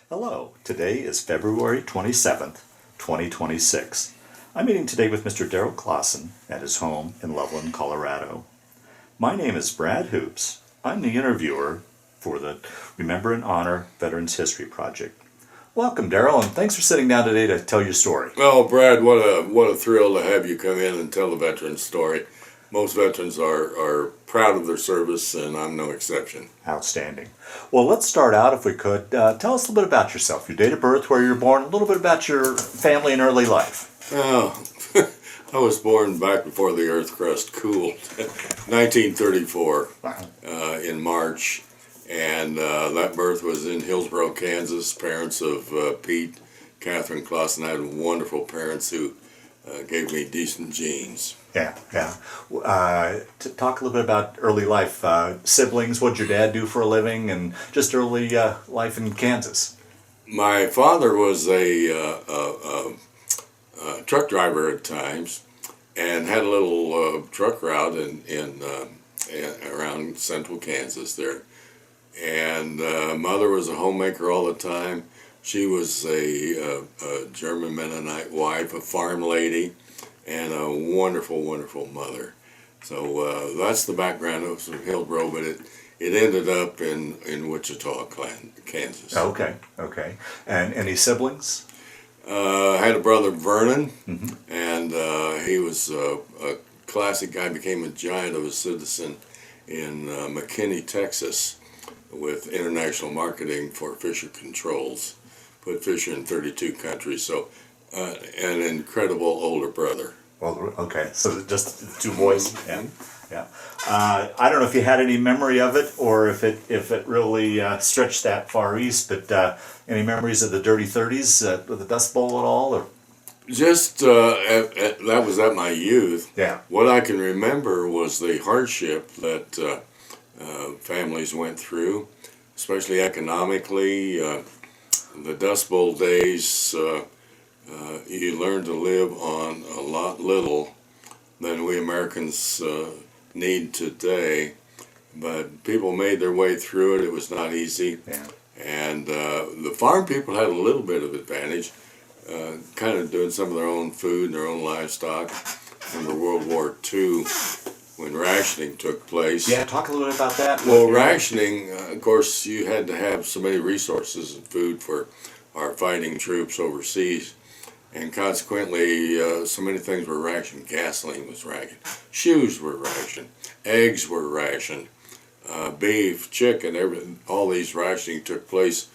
Hello, today is February 27th, 2026. I'm meeting today with Mr. Daryle Klassen at his home in Loveland, Colorado. My name is Brad Hoops. I'm the interviewer for the Remember and Honor Veterans History Project. Welcome, Daryle, and thanks for sitting down today to tell your story. Oh, Brad, what a thrill to have you come in and tell the veteran's story. Most veterans are proud of their service, and I'm no exception. Outstanding. Well, let's start out, if we could. Tell us a little bit about yourself, your date of birth, where you were born, a little bit about your family and early life. Oh, I was born back before the earth crust cooled, 1934, in March, and that birth was in Hillsboro, Kansas. Parents of Pete, Catherine Klassen. I had wonderful parents who gave me decent genes. Yeah. To talk a little bit about early life, siblings, what did your dad do for a living, and just early life in Kansas? My father was a truck driver at times, and had a little truck route in around central Kansas there. And mother was a homemaker all the time. She was a German Mennonite wife, a farm lady, and a wonderful, wonderful mother. So that's the background of Hillsboro, but it ended up in Wichita, Kansas. Okay. And any siblings? I had a brother, Vernon, Mm-hmm. and he was a classic guy, became a giant of a citizen in McKinney, Texas, with international marketing for Fisher Controls. Put Fisher in 32 countries, so an incredible older brother. Well, okay, so just two boys. Yeah. I don't know if you had any memory of it, or if it really stretched that far east. But any memories of the Dirty 30s with the Dust Bowl at all? Or? Just that was at my youth. Yeah. What I can remember was the hardship that families went through, especially economically. The Dust Bowl days, you learned to live on a lot little than we Americans need today, but people made their way through it. It was not easy. Yeah. And the farm people had a little bit of advantage, kind of doing some of their own food and their own livestock. Remember World War II, when rationing took place. Yeah, talk a little bit about that. Well, rationing, of course, you had to have so many resources and food for our fighting troops overseas, and consequently, so many things were rationed. Gasoline was rationed, shoes were rationed, eggs were rationed, beef, chicken, everything. All these rationing took place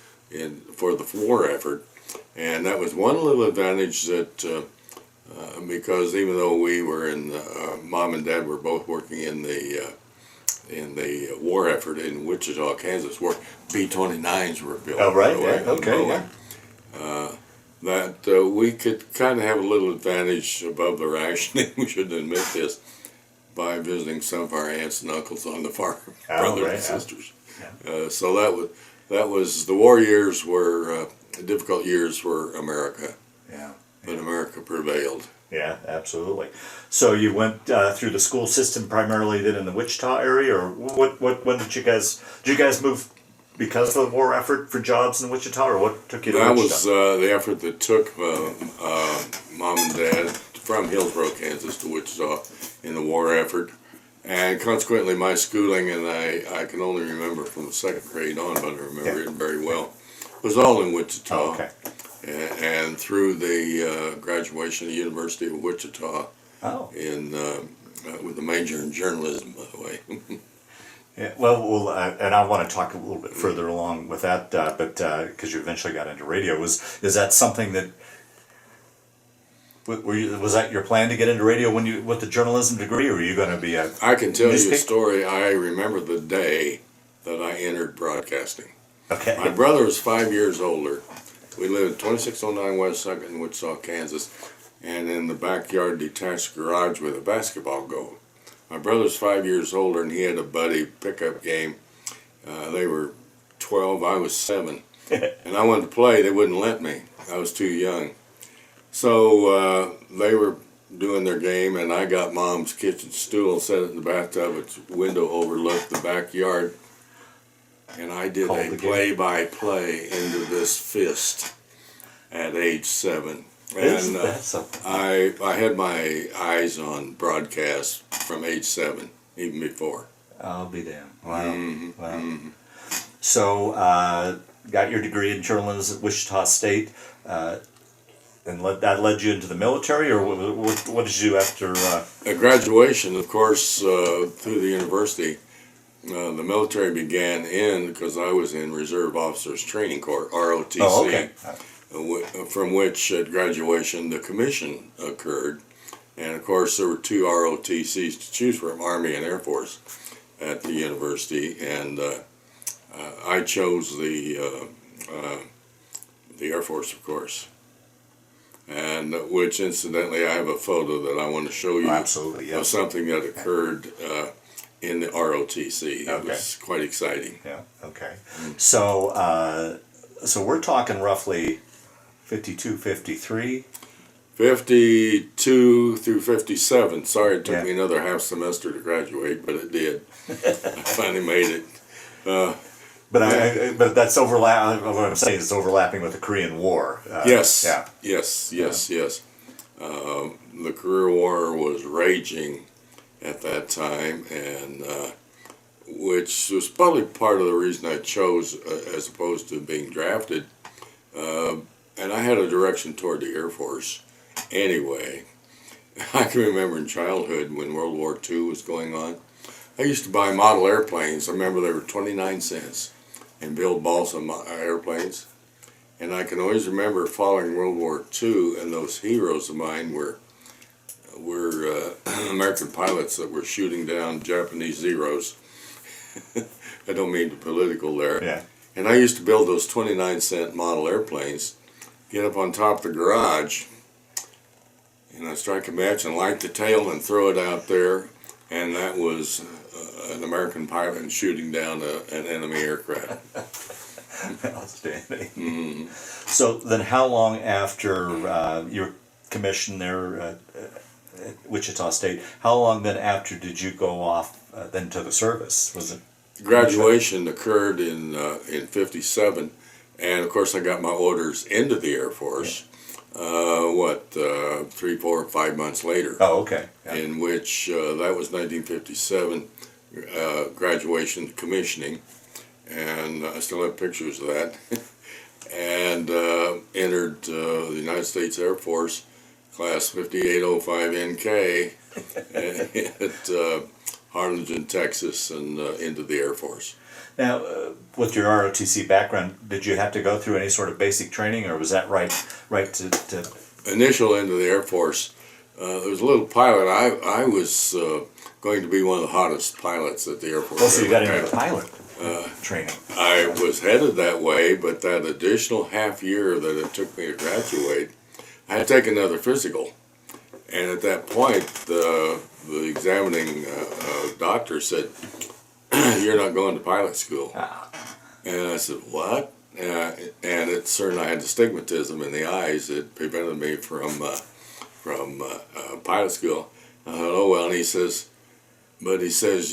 for the war effort, and that was one little advantage that. Because even though we were Mom and Dad were both working in the war effort in Wichita, Kansas, where B-29s were built. Oh, right. Yeah. Okay. Yeah. That we could kind of have a little advantage above the rationing. We shouldn't admit this, by visiting some of our aunts and uncles on the farm, brothers and sisters. Yeah. So that was the war years were difficult years for America. Yeah. But America prevailed. Yeah, absolutely. So you went through the school system primarily then in the Wichita area, or when did you guys move because of the war effort for jobs in Wichita, or what took you to Wichita? That was the effort that took Mom and Dad from Hillsboro, Kansas to Wichita in the war effort. And consequently, my schooling, and I can only remember from the second grade on, but I remember it very well, was all in Wichita. Oh, okay. And through the graduation of the University of Wichita, with a major in journalism, by the way. Yeah, well, and I want to talk a little bit further along with that, but because you eventually got into radio, is that something that was that your plan to get into radio with the journalism degree, or were you going to be a? I can tell you a story. I remember the day that I entered broadcasting. Okay. My brother was 5 years older. We lived at 2609 West 2nd in Wichita, Kansas, and in the backyard detached garage with a basketball goal. My brother's 5 years older, and he had a buddy pickup game. They were 12, I was 7, and I wanted to play. They wouldn't let me. I was too young. So they were doing their game, and I got Mom's kitchen stool and set it in the bathtub. Its window overlooked the backyard. and I did Called a the game. play-by-play into this fist at age 7. Isn't And that something? I had my eyes on broadcast from age 7, even before. I'll be damned. Wow. Mm-hmm. Wow. Mm-hmm. So, got your degree in journalism at Wichita State, and that led you into the military, or what did you do after? At graduation, of course, through the university, the military began because I was in Reserve Officers Training Corps, ROTC. Oh, okay. From which at graduation the commission occurred, and of course there were 2 ROTCs to choose from, Army and Air Force, at the university, and I chose the Air Force, of course, and which incidentally I have a photo that I want to show you. Absolutely, yes. Of something that occurred in the ROTC. Okay. It was quite exciting. Yeah. Okay. So, so we're talking roughly 52, 53. 52 through 57. Sorry it took Yeah. me another half semester to graduate, but it did. I finally made it. But that's overlap. What I'm saying is overlapping with the Korean War. Yes. Yeah. Yes. The Korean War was raging at that time, and which was probably part of the reason I chose as opposed to being drafted. And I had a direction toward the Air Force anyway. I can remember in childhood when World War II was going on, I used to buy model airplanes. I remember they were 29 cents and build balsa airplanes. And I can always remember following World War II, and those heroes of mine were American pilots that were shooting down Japanese Zeros. I don't mean the political there. Yeah. And I used to build those 29-cent model airplanes, get up on top of the garage, and I'd strike a match and light the tail and throw it out there, and that was an American pilot shooting down an enemy aircraft. Outstanding. Mm-hmm. So then, how long after your commission there at Wichita State? How long then after did you go off then to the service? Was it? Graduation occurred in 57, and of course I got my orders into the Air Force. 3, 4, 5 months later. Oh, okay. Yeah. In which that was 1957 graduation commissioning, and I still have pictures of that. And entered the United States Air Force, class 5805 NK at Harlingen, Texas, and into the Air Force. Now, with your ROTC background, did you have to go through any sort of basic training, or was that right to... Initial into the Air Force, there was a little pilot. I was going to be one of the hottest pilots at the Air Force. Oh, so you got into the pilot training. I was headed that way, but that additional half year that it took me to graduate, I had to take another physical. And at that point, the examining doctor said, "You're not going to pilot school." And I said, "What?" And it certainly I had astigmatism in the eyes that prevented me from pilot school. I thought, oh well. And he says,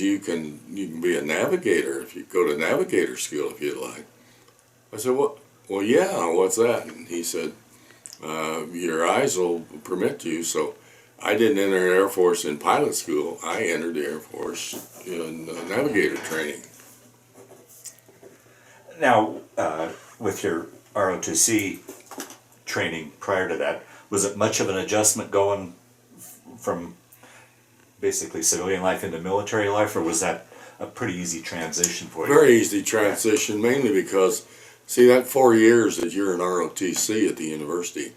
you can be a navigator if you go to navigator school if you'd like. I said, well, yeah. What's that? And he said, your eyes will permit you. So I didn't enter the Air Force in pilot school. I entered the Air Force in navigator training. Now, with your ROTC training prior to that, was it much of an adjustment going from basically civilian life into military life, or was that a pretty easy transition for you? Very easy transition, mainly because, see, that 4 years that you're in ROTC at the university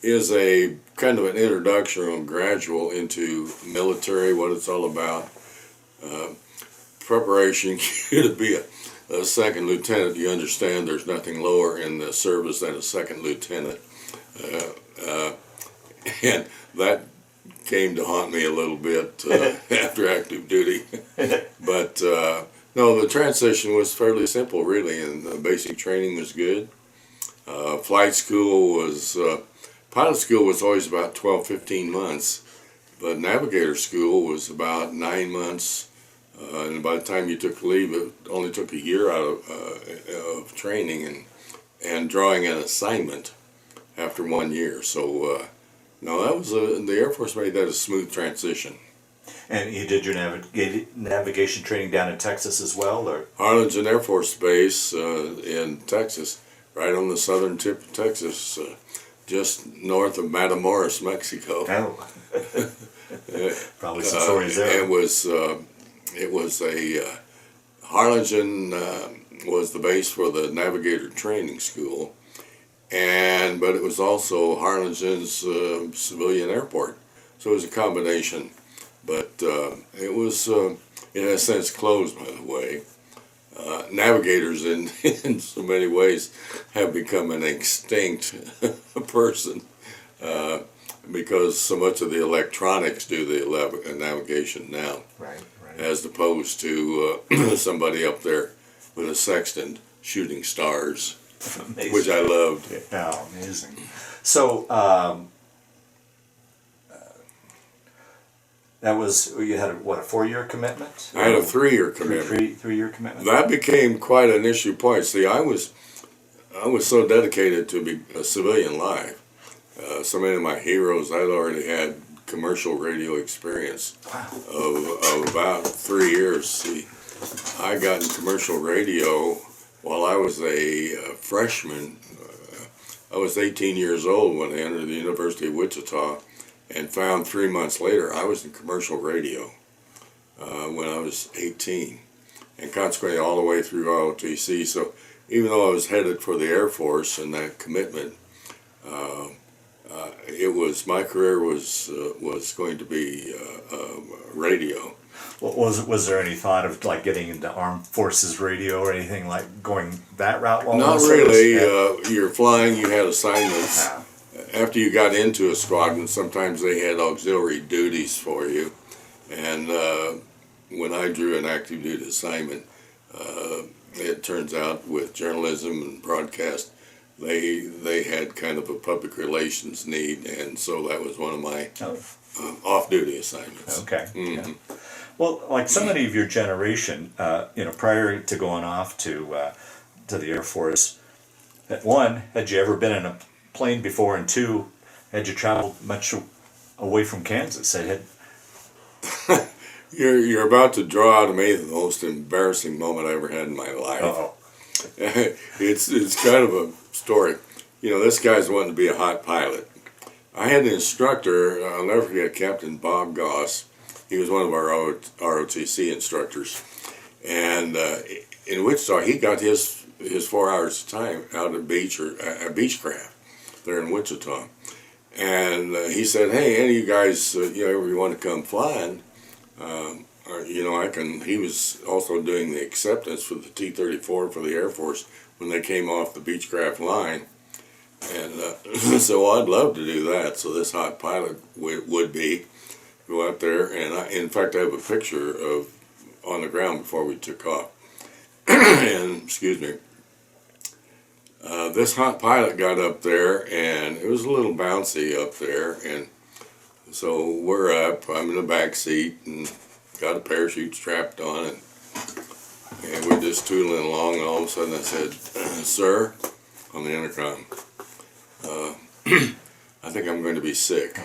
is a kind of an introduction or gradual into military, what it's all about. Preparation to be a second lieutenant. You understand there's nothing lower in the service than a second lieutenant. And that came to haunt me a little bit after active duty. But no, the transition was fairly simple, really, and the basic training was good. Flight school was, pilot school was always about 12, 15 months, but navigator school was about 9 months And by the time you took leave, it only took a year out of training and drawing an assignment after 1 year. So, no, that was the Air Force made that a smooth transition. And you did your navigation training down in Texas as well, or? Harlingen Air Force Base in Texas, right on the southern tip of Texas, just north of Matamoros, Mexico. Oh. Probably some stories there. It was a Harlingen was the base for the navigator training school, but it was also Harlingen's civilian airport, so it was a combination. But it was, in a sense, closed, by the way. Navigators, in so many ways, have become an extinct person because so much of the electronics do the navigation now. Right. As opposed to somebody up there with a sextant shooting stars, Amazing. Which I loved. Yeah, amazing. So, that was, you had a 4-year commitment? I had a 3-year commitment. Three-year commitment? That became quite an issue point. See, I was so dedicated to be a civilian life. So many of my heroes, I'd already had commercial radio experience of about 3 years. See, I got in commercial radio while I was a freshman. I was 18 years old when I entered the University of Wichita, and found 3 months later I was in commercial radio when I was 18, and consequently all the way through ROTC. So even though I was headed for the Air Force and that commitment, my career was going to be radio. Well, was there any thought of like getting into armed forces radio or anything, like going that route? Not really. You're flying. You had assignments. Yeah. After you got into a squadron, sometimes they had auxiliary duties for you. And when I drew an active duty assignment, it turns out with journalism and broadcast, they had kind of a public relations need, and so that was one of my off-duty assignments. Okay. Mm-hmm. Yeah. Well, like so many of your generation, prior to going off to the Air Force, one, had you ever been in a plane before, and two, had you traveled much away from Kansas? You're about to draw out of me the most embarrassing moment I ever had in my life. Uh-oh. It's kind of a story. This guy's wanting to be a hot pilot. I had an instructor, I'll never forget, Captain Bob Goss. He was one of our ROTC instructors. And in Wichita, he got his 4 hours of time out at beach or Beechcraft there in Wichita. And he said, hey, any of you guys, you want to come flying? He was also doing the acceptance for the T-34 for the Air Force when they came off the Beechcraft line. And so I'd love to do that. So this hot pilot would be go out there, and in fact I have a picture of on the ground before we took off. And excuse me, this hot pilot got up there, and it was a little bouncy up there, and so we're up. I'm in the back seat and got a parachute strapped on, and we're just tooling along, and all of a sudden I said, "Sir," on the intercom, "I think I'm going to be sick."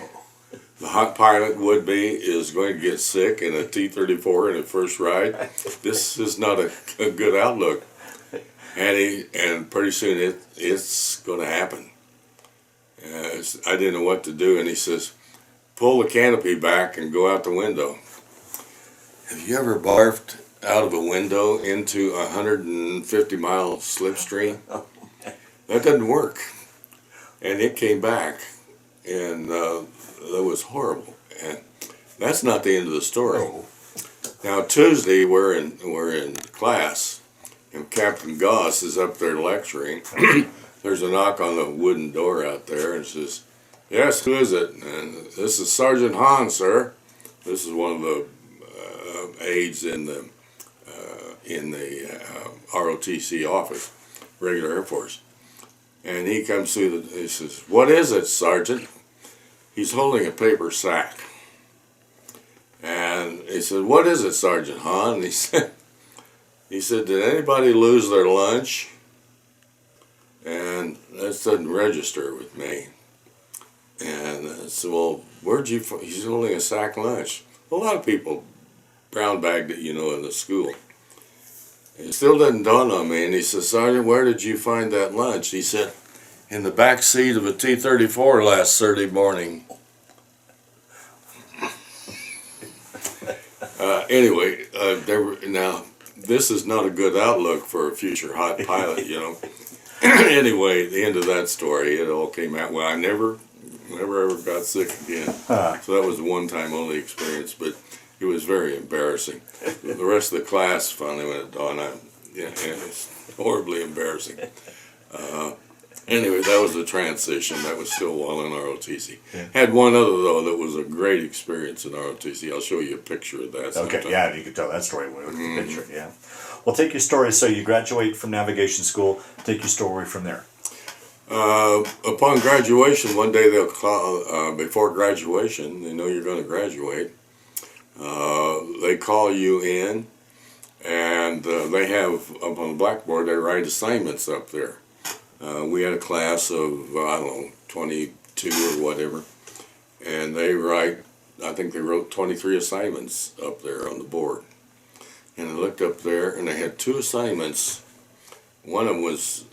The hot pilot would-be is going to get sick in a T-34 in a first ride. This is not a good outlook. And pretty soon it's going to happen. I didn't know what to do, and he says, pull the canopy back and go out the window. Have you ever barfed out of a window into a 150-mile slipstream? That doesn't work. And it came back, and that was horrible. And that's not the end of the story. Oh. Now Tuesday we're in class, and Captain Goss is up there lecturing. There's a knock on the wooden door out there, and says, "Yes, who is it?" And "This is Sergeant Hahn, sir." This is one of the aides in the ROTC office, regular Air Force. And he comes through. He says, "What is it, Sergeant?" He's holding a paper sack, and And he said, "What is it, Sergeant Hahn?" And he said, "Did anybody lose their lunch?" And that doesn't register with me. And I said, "Well, where'd you?" He said, "Only a sack lunch." A lot of people brown bagged it, in the school. It still didn't dawn on me. And he said, "Sergeant, where did you find that lunch?" He said, "In the back seat of a T-34 last Saturday morning." Anyway, now this is not a good outlook for a future hot pilot, Anyway, the end of that story, it all came out. Well, I never ever got sick again. So that was a one-time only experience, but it was very embarrassing. The rest of the class finally went on. It's horribly embarrassing. Anyway, that was the transition. That was still while in ROTC. Yeah. Had one other, though, that was a great experience in ROTC. I'll show you a picture of that sometime. Okay, yeah, if you could tell that story with the picture, yeah. Well, take your story. So you graduate from navigation school. Take your story from there. Upon graduation, one day they'll call, before graduation, they know you're going to graduate. They call you in, and they have, up on the blackboard, they write assignments up there. We had a class of, 22 or whatever, and I think they wrote 23 assignments up there on the board. And I looked up there, and they had 2 assignments. One of them was,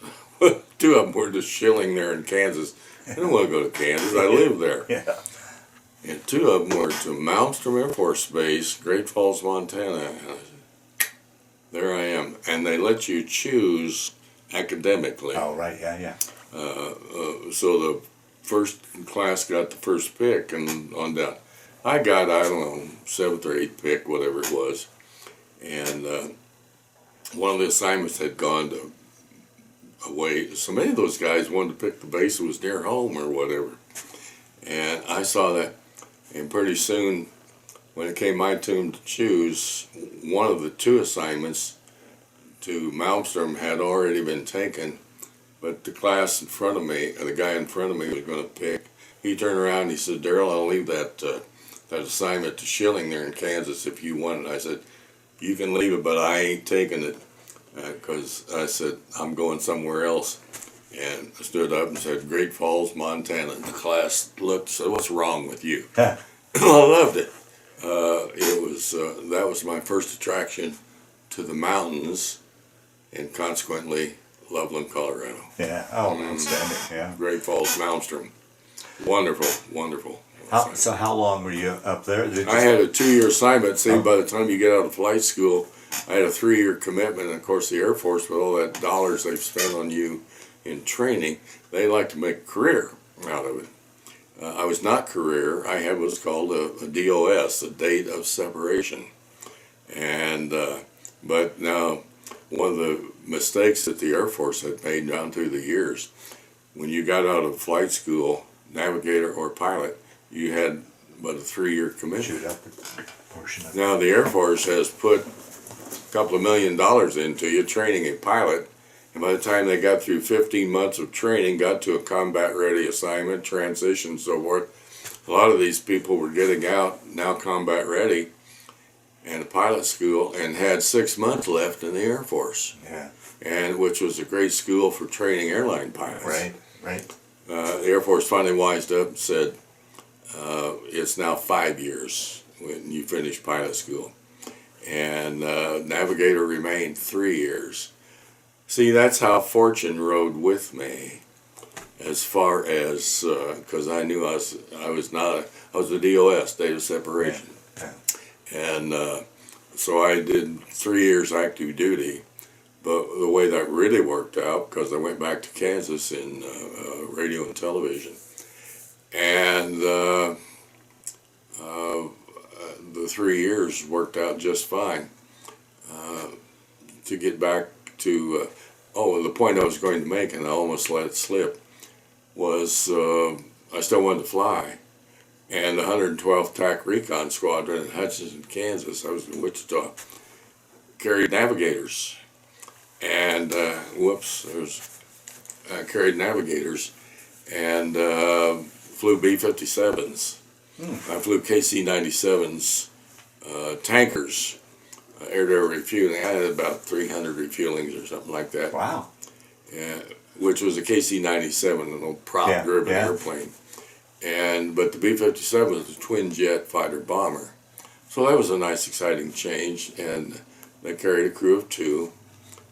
2 of them were to Schilling there in Kansas. I don't want to go to Kansas, I live there. Yeah. And 2 of them were to Malmstrom Air Force Base, Great Falls, Montana. There I am. And they let you choose academically. Oh, right, yeah. So the first class got the first pick, and on down. I got, 7th or 8th pick, whatever it was. And one of the assignments had gone away. So many of those guys wanted to pick the base that was near home or whatever. And I saw that, and pretty soon, when it came my turn to choose, one of the 2 assignments to Malmstrom had already been taken, but the class in front of me, or the guy in front of me was going to pick. He turned around and he said, "Daryle, I'll leave that assignment to Schilling there in Kansas if you want it." I said, "You can leave it, but I ain't taking it," because I said, "I'm going somewhere else." And I stood up and said, "Great Falls, Montana." And the class looked and said, "What's wrong with you?" I loved it. That was my first attraction to the mountains, and consequently, Loveland, Colorado. Yeah, outstanding, yeah. Great Falls, Malmstrom. Wonderful, wonderful. So how long were you up there? I had a 2-year assignment. See, by the time you get out of flight school, I had a 3-year commitment. And of course, the Air Force, with all that dollars they've spent on you in training, they like to make a career out of it. I was not career. I had what's called a DOS, a date of separation. And but now, one of the mistakes that the Air Force had made down through the years, when you got out of flight school, navigator or pilot, you had but a 3-year commitment. Shoot up a portion of it. Now the Air Force has put a couple of $1 million into you training a pilot, and by the time they got through 15 months of training, got to a combat ready assignment, transition, and so forth, a lot of these people were getting out, now combat ready, and a pilot school, and had 6 months left in the Air Force. Yeah. And which was a great school for training airline pilots. Right. The Air Force finally wised up and said, it's now 5 years when you finish pilot school. And navigator remained 3 years. See, that's how fortune rode with me, as far as, because I knew I was a DOS, date of separation. Yeah. And so I did 3 years active duty. But the way that really worked out, because I went back to Kansas in radio and television, and the 3 years worked out just fine. To get back to, the point I was going to make, and I almost let it slip, was I still wanted to fly. And the 112th TAC Recon Squadron in Hutchinson, Kansas, I was in Wichita, carried navigators. And carried navigators and flew B-57s. I flew KC-97s tankers, air-to-air refueling. I had about 300 refuelings or something like that. Wow. Which was a KC-97, an old prop-driven airplane. But the B-57 was a twin-jet fighter bomber. So that was a nice, exciting change, and they carried a crew of two,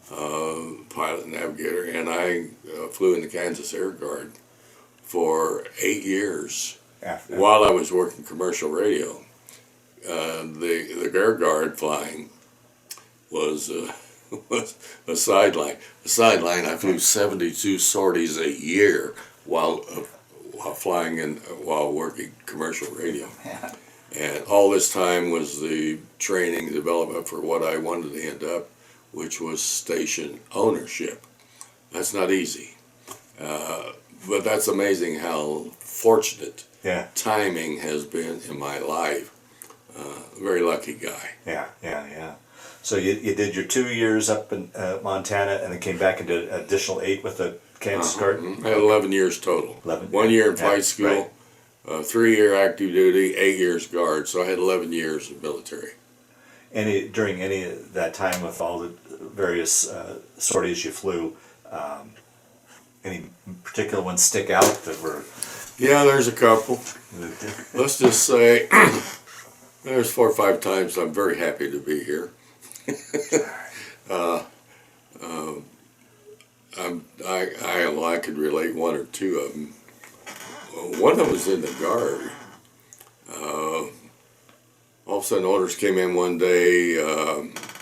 pilot and navigator, and I flew in the Kansas Air Guard for 8 years while I was working commercial radio. The Air Guard flying was a sideline. A sideline, I flew 72 sorties a year while flying while working commercial radio. And all this time was the training development for what I wanted to end up, which was station ownership. That's not easy. But that's amazing how fortunate timing has been in my life. Very lucky guy. Yeah. So you did your 2 years up in Montana, and then came back and did an additional 8 with the Kansas Guard? I had 11 years total. 11? 1 year in flight school, 3-year active duty, 8 years Guard. So I had 11 years of military. During any of that time with all the various sorties you flew, any particular ones stick out that were... Yeah, there's a couple. Let's just say there's 4 or 5 times I'm very happy to be here. I could relate 1 or 2 of them. One of them was in the Guard. All of a sudden orders came in one day,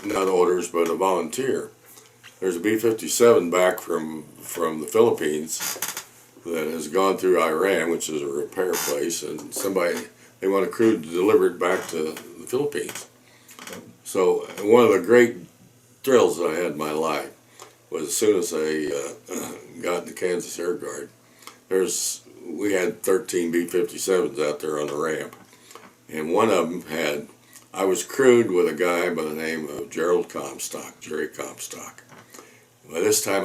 not orders, but a volunteer. There's a B-57 back from the Philippines that has gone through Iran, which is a repair place, and they want a crew to deliver it back to the Philippines. So one of the great thrills that I had in my life was as soon as I got in the Kansas Air Guard, we had 13 B-57s out there on the ramp. And one of them I was crewed with a guy by the name of Jerry Comstock. By this time,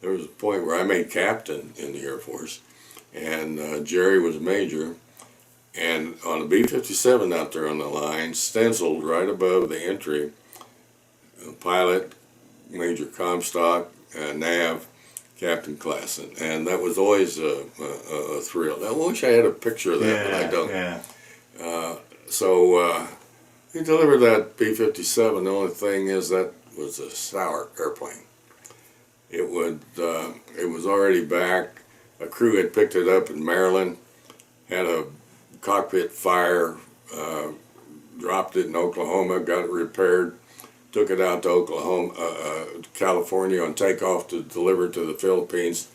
there was a point where I made captain in the Air Force, and Jerry was a major. And on a B-57 out there on the line, stenciled right above the entry, pilot, Major Comstock, Nav, Captain Klassen. And that was always a thrill. I wish I had a picture of that, but I don't. So we delivered that B-57. The only thing is that was a sour airplane. It was already back. A crew had picked it up in Maryland, had a cockpit fire, dropped it in Oklahoma, got it repaired, took it out to California on takeoff to deliver it to the Philippines.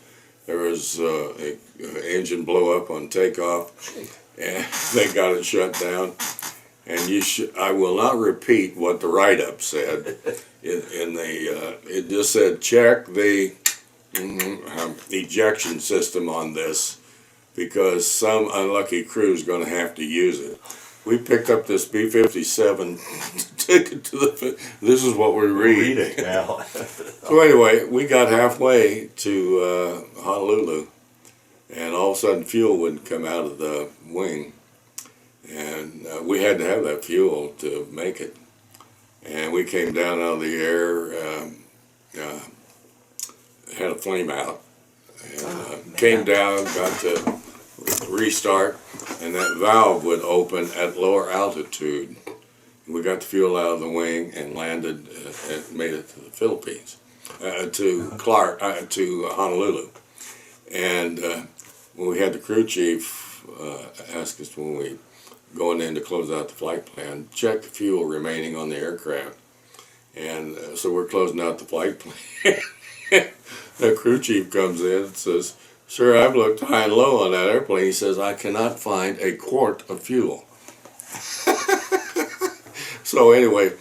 There was an engine blow up on takeoff, and they got it shut down. And I will not repeat what the write-up said. It just said, check the ejection system on this, because some unlucky crew is going to have to use it. We picked up this B-57, took it to this is what we're reading. Now. So anyway, we got halfway to Honolulu, and all of a sudden fuel wouldn't come out of the wing. And we had to have that fuel to make it. And we came down out of the air, had a flame out, and came down, got to restart, and that valve would open at lower altitude. We got the fuel out of the wing and landed and made it to the Philippines, to Honolulu. And when we had the crew chief ask us when we going in to close out the flight plan, check the fuel remaining on the aircraft. And so we're closing out the flight plan. The crew chief comes in and says, "Sir, I've looked high and low on that airplane." He says, "I cannot find a quart of fuel." So anyway,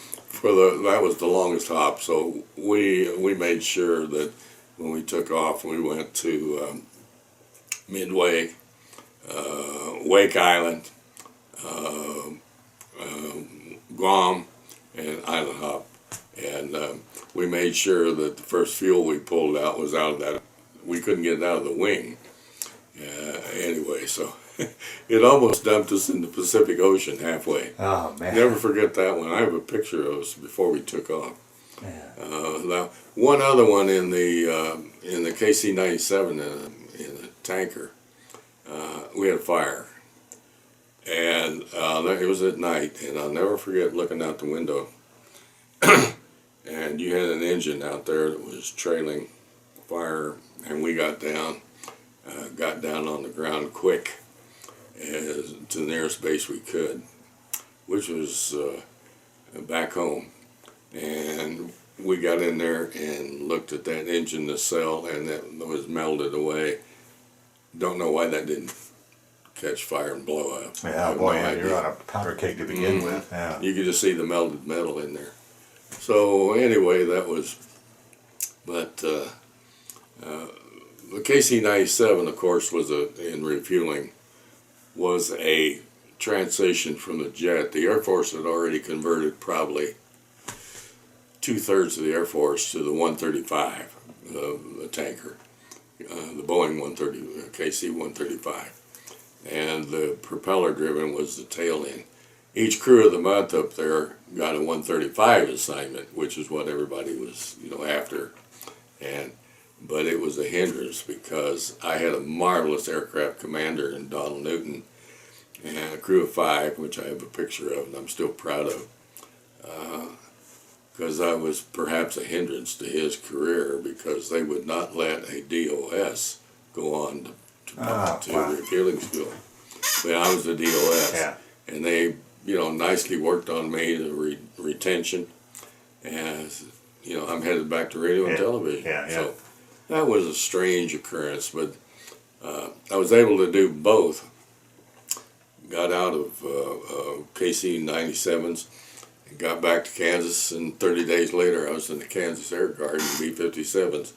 that was the longest hop. So we made sure that when we took off, we went to Midway, Wake Island, Guam, and Island Hop. And we made sure that the first fuel we pulled out was out of that. We couldn't get it out of the wing. Anyway, so it almost dumped us in the Pacific Ocean halfway. Oh man. Never forget that one. I have a picture of us before we took off. Yeah. Now, one other one in the KC-97 in the tanker, we had a fire, and it was at night, and I'll never forget looking out the window, and you had an engine out there that was trailing fire, and we got down on the ground quick to the nearest base we could, which was back home. And we got in there and looked at that engine nacelle, and that was melted away. Don't know why that didn't catch fire and blow up. Yeah, boy, yeah, you're on a powder keg to begin with. Yeah. You could just see the melted metal in there. So anyway, that was, but the KC-97, of course, was in refueling, was a transition from the jet. The Air Force had already converted probably 2/3 of the Air Force to the 135, the tanker, the Boeing KC-135, and the propeller-driven was the tail end. Each crew of the month up there got a 135 assignment, which is what everybody was, after, but it was a hindrance because I had a marvelous aircraft commander in Donald Newton and a crew of 5, which I have a picture of and I'm still proud of. Because I was perhaps a hindrance to his career because they would not let a DOS go on to refueling school. But I was a DOS, and they, nicely worked on me, the retention, and I'm headed back to radio and television. So that was a strange occurrence, but I was able to do both. Got out of KC-97s. Got back to Kansas, and 30 days later I was in the Kansas Air Guard in B-57s.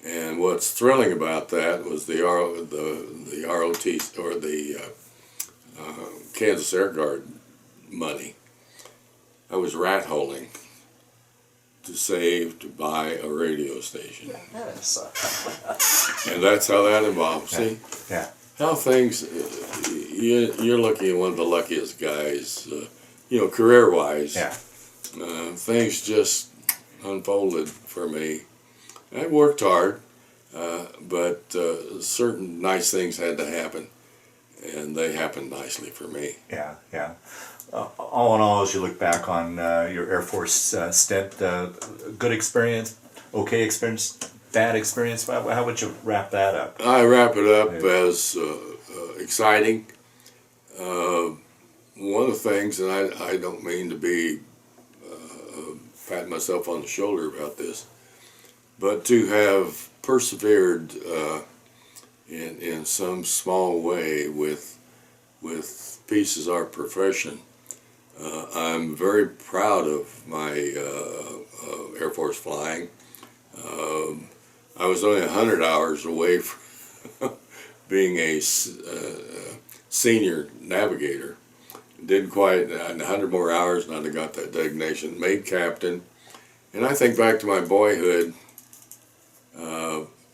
And what's thrilling about that was the ROT, or the Kansas Air Guard money. I was rat holing to buy a radio station. And that's how that evolved. See? Yeah. How things, you're looking at one of the luckiest guys, career-wise. Yeah. Things just unfolded for me. I worked hard, but certain nice things had to happen, and they happened nicely for me. Yeah, yeah. All in all, as you look back on your Air Force stint, good experience, okay experience, bad experience, how would you wrap that up? I wrap it up as exciting. One of the things, and I don't mean to be patting myself on the shoulder about this, but to have persevered in some small way with pieces of our profession, I'm very proud of my Air Force flying. I was only 100 hours away from being a senior navigator. Did quite 100 more hours and I'd have got that designation, made captain. And I think back to my boyhood,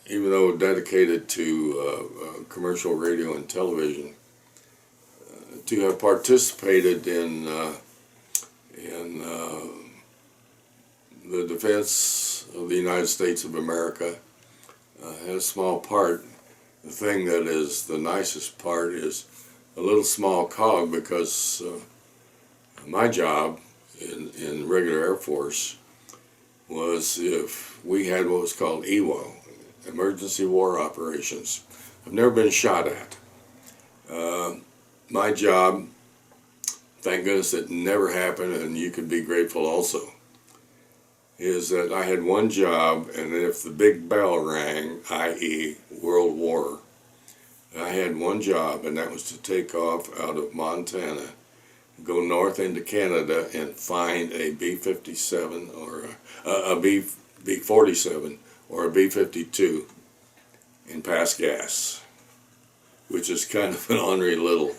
even though dedicated to commercial radio and television, to have participated in the defense of the United States of America, had a small part. The thing that is the nicest part is a little small cog, because my job in regular Air Force was, if we had what was called EWO, Emergency War Operations. I've never been shot at. My job, thank goodness it never happened, and you can be grateful also, is that I had one job, and if the big bell rang, i.e. World War, I had one job, and that was to take off out of Montana, go north into Canada, and find a B-57 or a B-47 or a B-52 and pass gas, which is kind of an ornery little.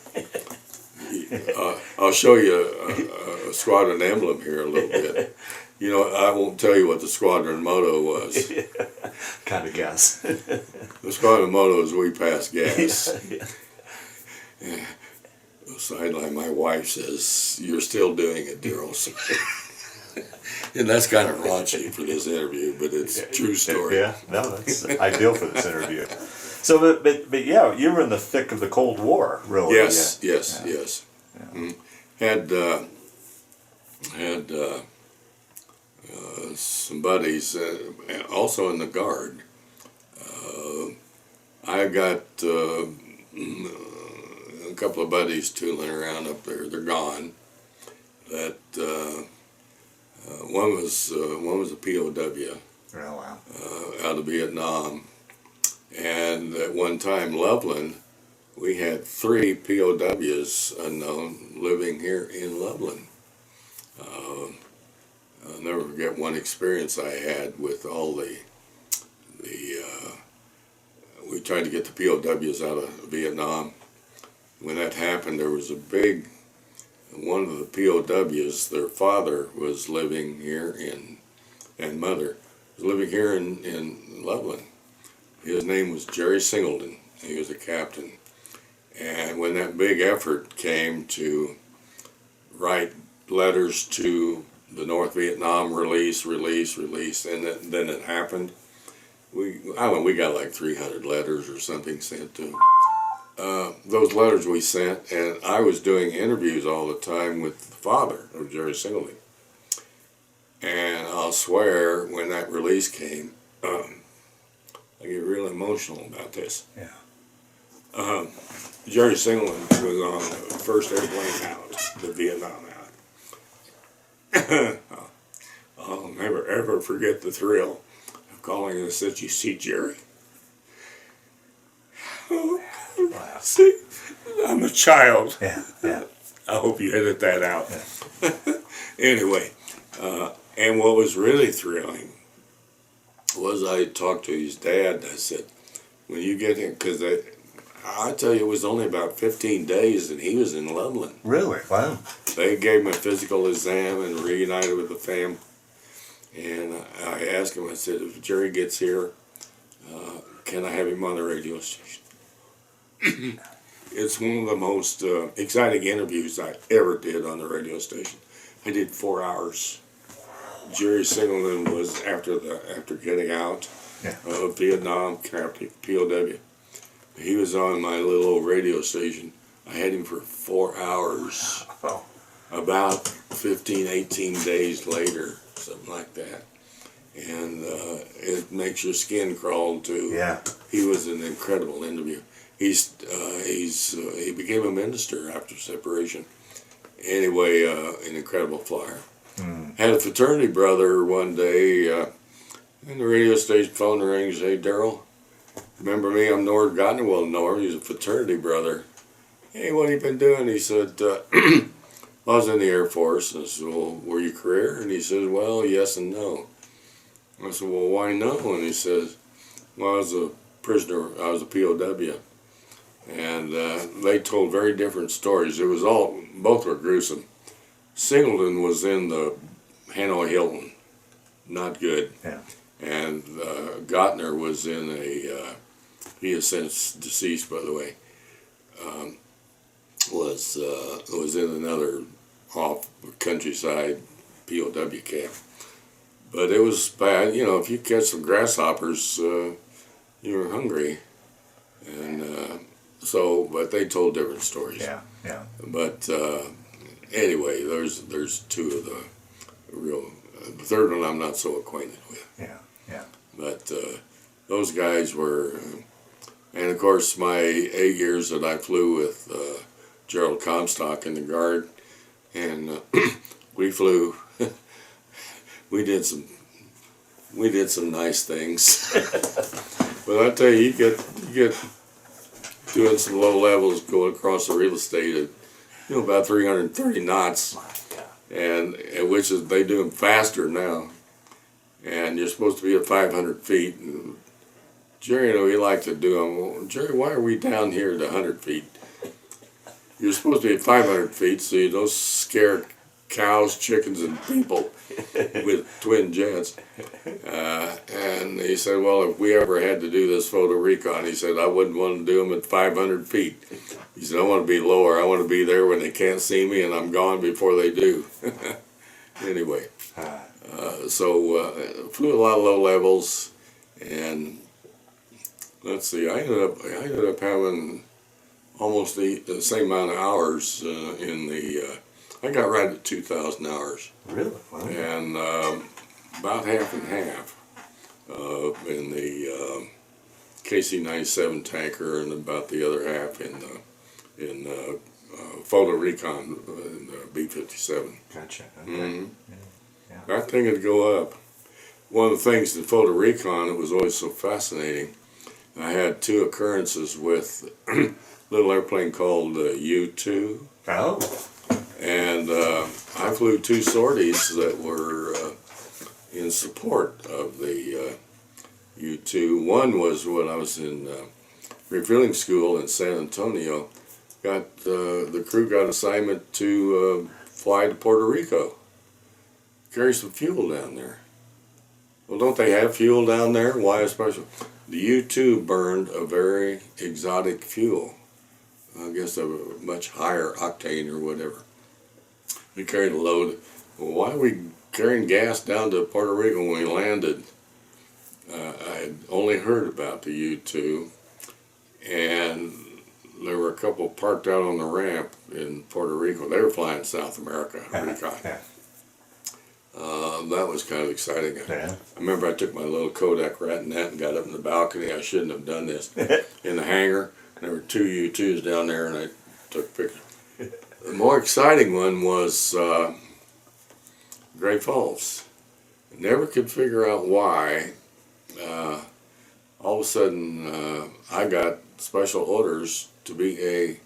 I'll show you a squadron emblem here a little bit. I won't tell you what the squadron motto was. Kind of guess. The squadron motto is "We pass gas." Sideline, my wife says, "You're still doing it, Daryle." And that's kind of raunchy for this interview, but it's a true story. Yeah, no, that's ideal for this interview. So, but yeah, you were in the thick of the Cold War, really. Yes, Yeah. yes, Yeah. yes. Yeah. Had some buddies also in the Guard. I got a couple of buddies tooling around up there. They're gone. That one was a POW Oh, wow. out of Vietnam, and at one time Loveland, we had 3 POWs unknown living here in Loveland. I'll never forget one experience I had with all the we tried to get the POWs out of Vietnam. When that happened, there was a big, one of the POWs, their father was living here and mother was living here in Loveland. His name was Jerry Singleton. He was a captain. And when that big effort came to write letters to the North Vietnam, release, and then it happened, we got like 300 letters or something sent to those letters we sent, and I was doing interviews all the time with the father of Jerry Singleton. And I'll swear, when that release came, I get real emotional about this. Yeah. Jerry Singleton was on the first airplane out, the Vietnam out. I'll never ever forget the thrill of calling and said, "You see Jerry?" Oh, Wow. see, I'm a child. Yeah. Yeah. I hope you edit that out. Yeah. Anyway, and what was really thrilling was I talked to his dad, and I said, when you get him, because I tell you, it was only about 15 days and he was in Loveland. Really? Wow. They gave him a physical exam and reunited with the family. And I asked him, I said, if Jerry gets here, can I have him on the radio station? It's one of the most exciting interviews I ever did on the radio station. I did 4 hours. Jerry Singleton was after getting out of Vietnam, Captain POW. He was on my little old radio station. I had him for 4 hours. Oh. About 15, 18 days later, something like that. And it makes your skin crawl too. Yeah. He was an incredible interview. He became a minister after separation. Anyway, an incredible flyer. Had a fraternity brother one day, and the radio station phone rings. Hey, Daryle, remember me? I'm Norm Gottner. Well, Norm, he's a fraternity brother. Hey, what have you been doing? He said, I was in the Air Force. And I said, well, were you career? And he says, well, yes and no. I said, well, why no? And he says, well, I was a prisoner. I was a POW. And they told very different stories. It was both were gruesome. Singleton was in the Hanoi Hilton, not good. Yeah. And Gottner was in he is since deceased, by the way, was in another off countryside POW camp. But it was bad. You know, if you catch some grasshoppers, you were hungry. And but they told different stories. Yeah. Yeah. But anyway, there's two of the real. The third one I'm not so acquainted with. Yeah. Yeah. But those guys were, and of course my 8 years that I flew with Gerald Comstock in the Guard, and we flew. we did some nice things. But I tell you, you get doing some low levels going across the real estate at about 330 knots, and which is they do them faster now. And you're supposed to be at 500 feet. And Jerry, he liked to do them. Well, Jerry, why are we down here at 100 feet? You're supposed to be at 500 feet so you don't scare cows, chickens, and people with twin jets. And he said, well, if we ever had to do this photo recon, he said, I wouldn't want to do them at 500 feet. He said, I want to be lower. I want to be there when they can't see me, and I'm gone before they do. Anyway, so flew a lot of low levels, and let's see, I ended up having almost the same amount of hours in the. I got right at 2,000 hours. Really? Wow. And about half and half in the KC-97 tanker, and about the other half in photo recon in the B-57. Gotcha. Okay. Mm-hmm. Yeah. That thing would go up. One of the things in photo recon, it was always so fascinating. I had two occurrences with a little airplane called U-2. Oh. And I flew two sorties that were in support of the U-2. One was when I was in refueling school in San Antonio. The crew got assignment to fly to Puerto Rico, carry some fuel down there. Well, don't they have fuel down there? Why especially? The U-2 burned a very exotic fuel. I guess a much higher octane or whatever. We carried a load. Well, why are we carrying gas down to Puerto Rico when we landed? I had only heard about the U-2, and there were a couple parked out on the ramp in Puerto Rico. They were flying South America, recon. Yeah. That was kind of exciting. Yeah. I remember I took my little Kodak rat net and got up in the balcony. I shouldn't have done this. In the hangar, there were two U-2s down there, and I took pictures. The more exciting one was Great Falls. Never could figure out why. All of a sudden, I got special orders to be a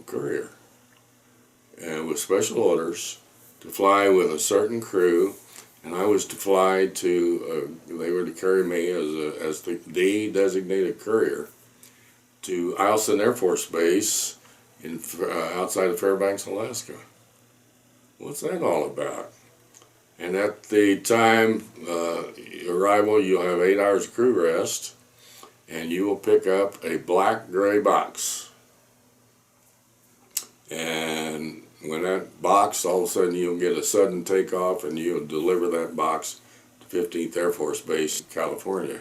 courier, and with special orders to fly with a certain crew, and I was to fly to. They were to carry me as the designated courier to Eielson Air Force Base outside of Fairbanks, Alaska. What's that all about? And at the time arrival, you'll have 8 hours of crew rest, and you will pick up a black gray box. And when that box, all of a sudden you'll get a sudden takeoff, and you'll deliver that box to 15th Air Force Base, California.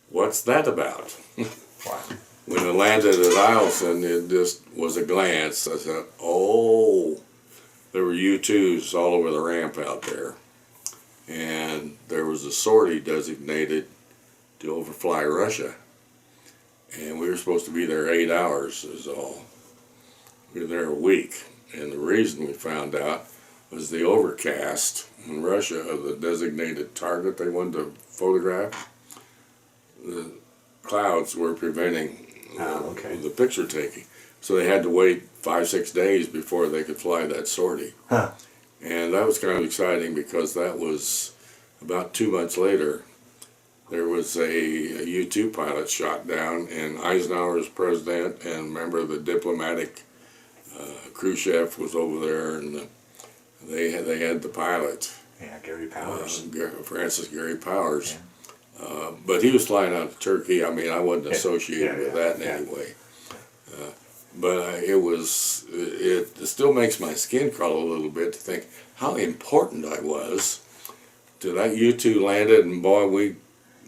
What's that about? Wow. When I landed at Eielson, it just was a glance. I said, oh, there were U-2s all over the ramp out there. And there was a sortie designated to overfly Russia. And we were supposed to be there 8 hours is all. We were there a week. And the reason we found out was the overcast in Russia of the designated target they wanted to photograph. The clouds were preventing the picture taking. So they had to wait 5-6 days before they could fly that sortie. Huh. And that was kind of exciting because that was about 2 months later. There was a U-2 pilot shot down, and Eisenhower was president, and member of the diplomatic Khrushchev was over there, and they had the pilot. Yeah, Gary Powers. Francis Gary Powers. Yeah. But he was flying out to Turkey. I mean, I wasn't associated with that in any way. But it still makes my skin crawl a little bit to think how important I was to that U-2 landed, and boy,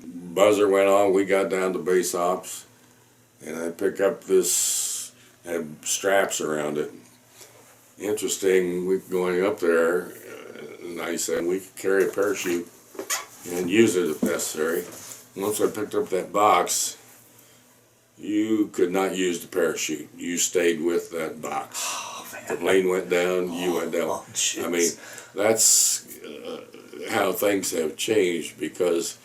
buzzer went on, we got down to base ops, and I pick up this, had straps around it. Interesting, we going up there, and I said we could carry a parachute and use it if necessary. Once I picked up that box, you could not use the parachute. You stayed with that box. Oh, man. The plane went down, you went down. Oh, I mean, that's how things have changed, because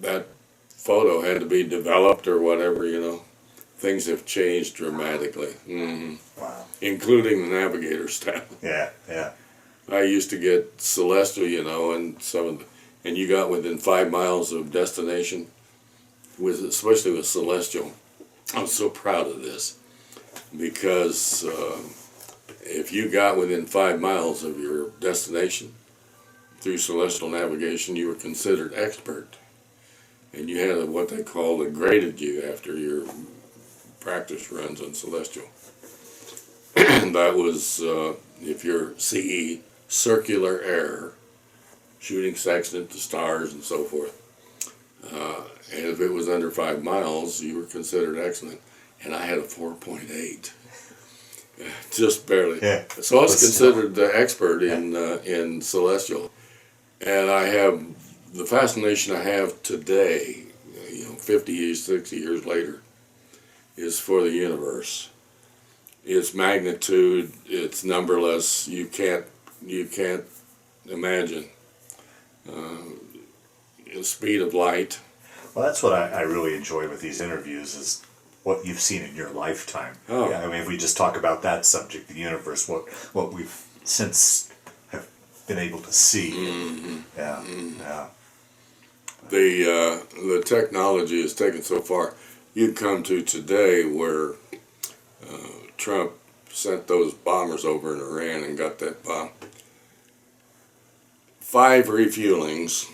that photo had to be developed or whatever, you know. Things have changed dramatically. Mm-hmm. Wow. Including the navigator staff. Yeah, yeah. I used to get Celestial, you know, and and you got within 5 miles of destination, especially with Celestial. I'm so proud of this because if you got within 5 miles of your destination through celestial navigation, you were considered expert. And you had what they call a graded you after your practice runs on celestial. And that was if you're CE, circular error, shooting sextant to stars and so forth. And if it was under 5 miles, you were considered excellent. And I had a 4.8. Just barely. Yeah. So I was considered the expert in celestial. And I have the fascination I have today, 50 years, 60 years later, is for the universe. Its magnitude, it's numberless. You can't imagine the speed of light. Well, that's what I really enjoy with these interviews is what you've seen in your lifetime. Oh. Yeah, I mean, if we just talk about that subject, the universe, what we've since have been able to see. Mm-hmm. Yeah, Mm-hmm. yeah. The technology has taken so far. You come to today where Trump sent those bombers over in Iran and got that bomb. 5 refuelings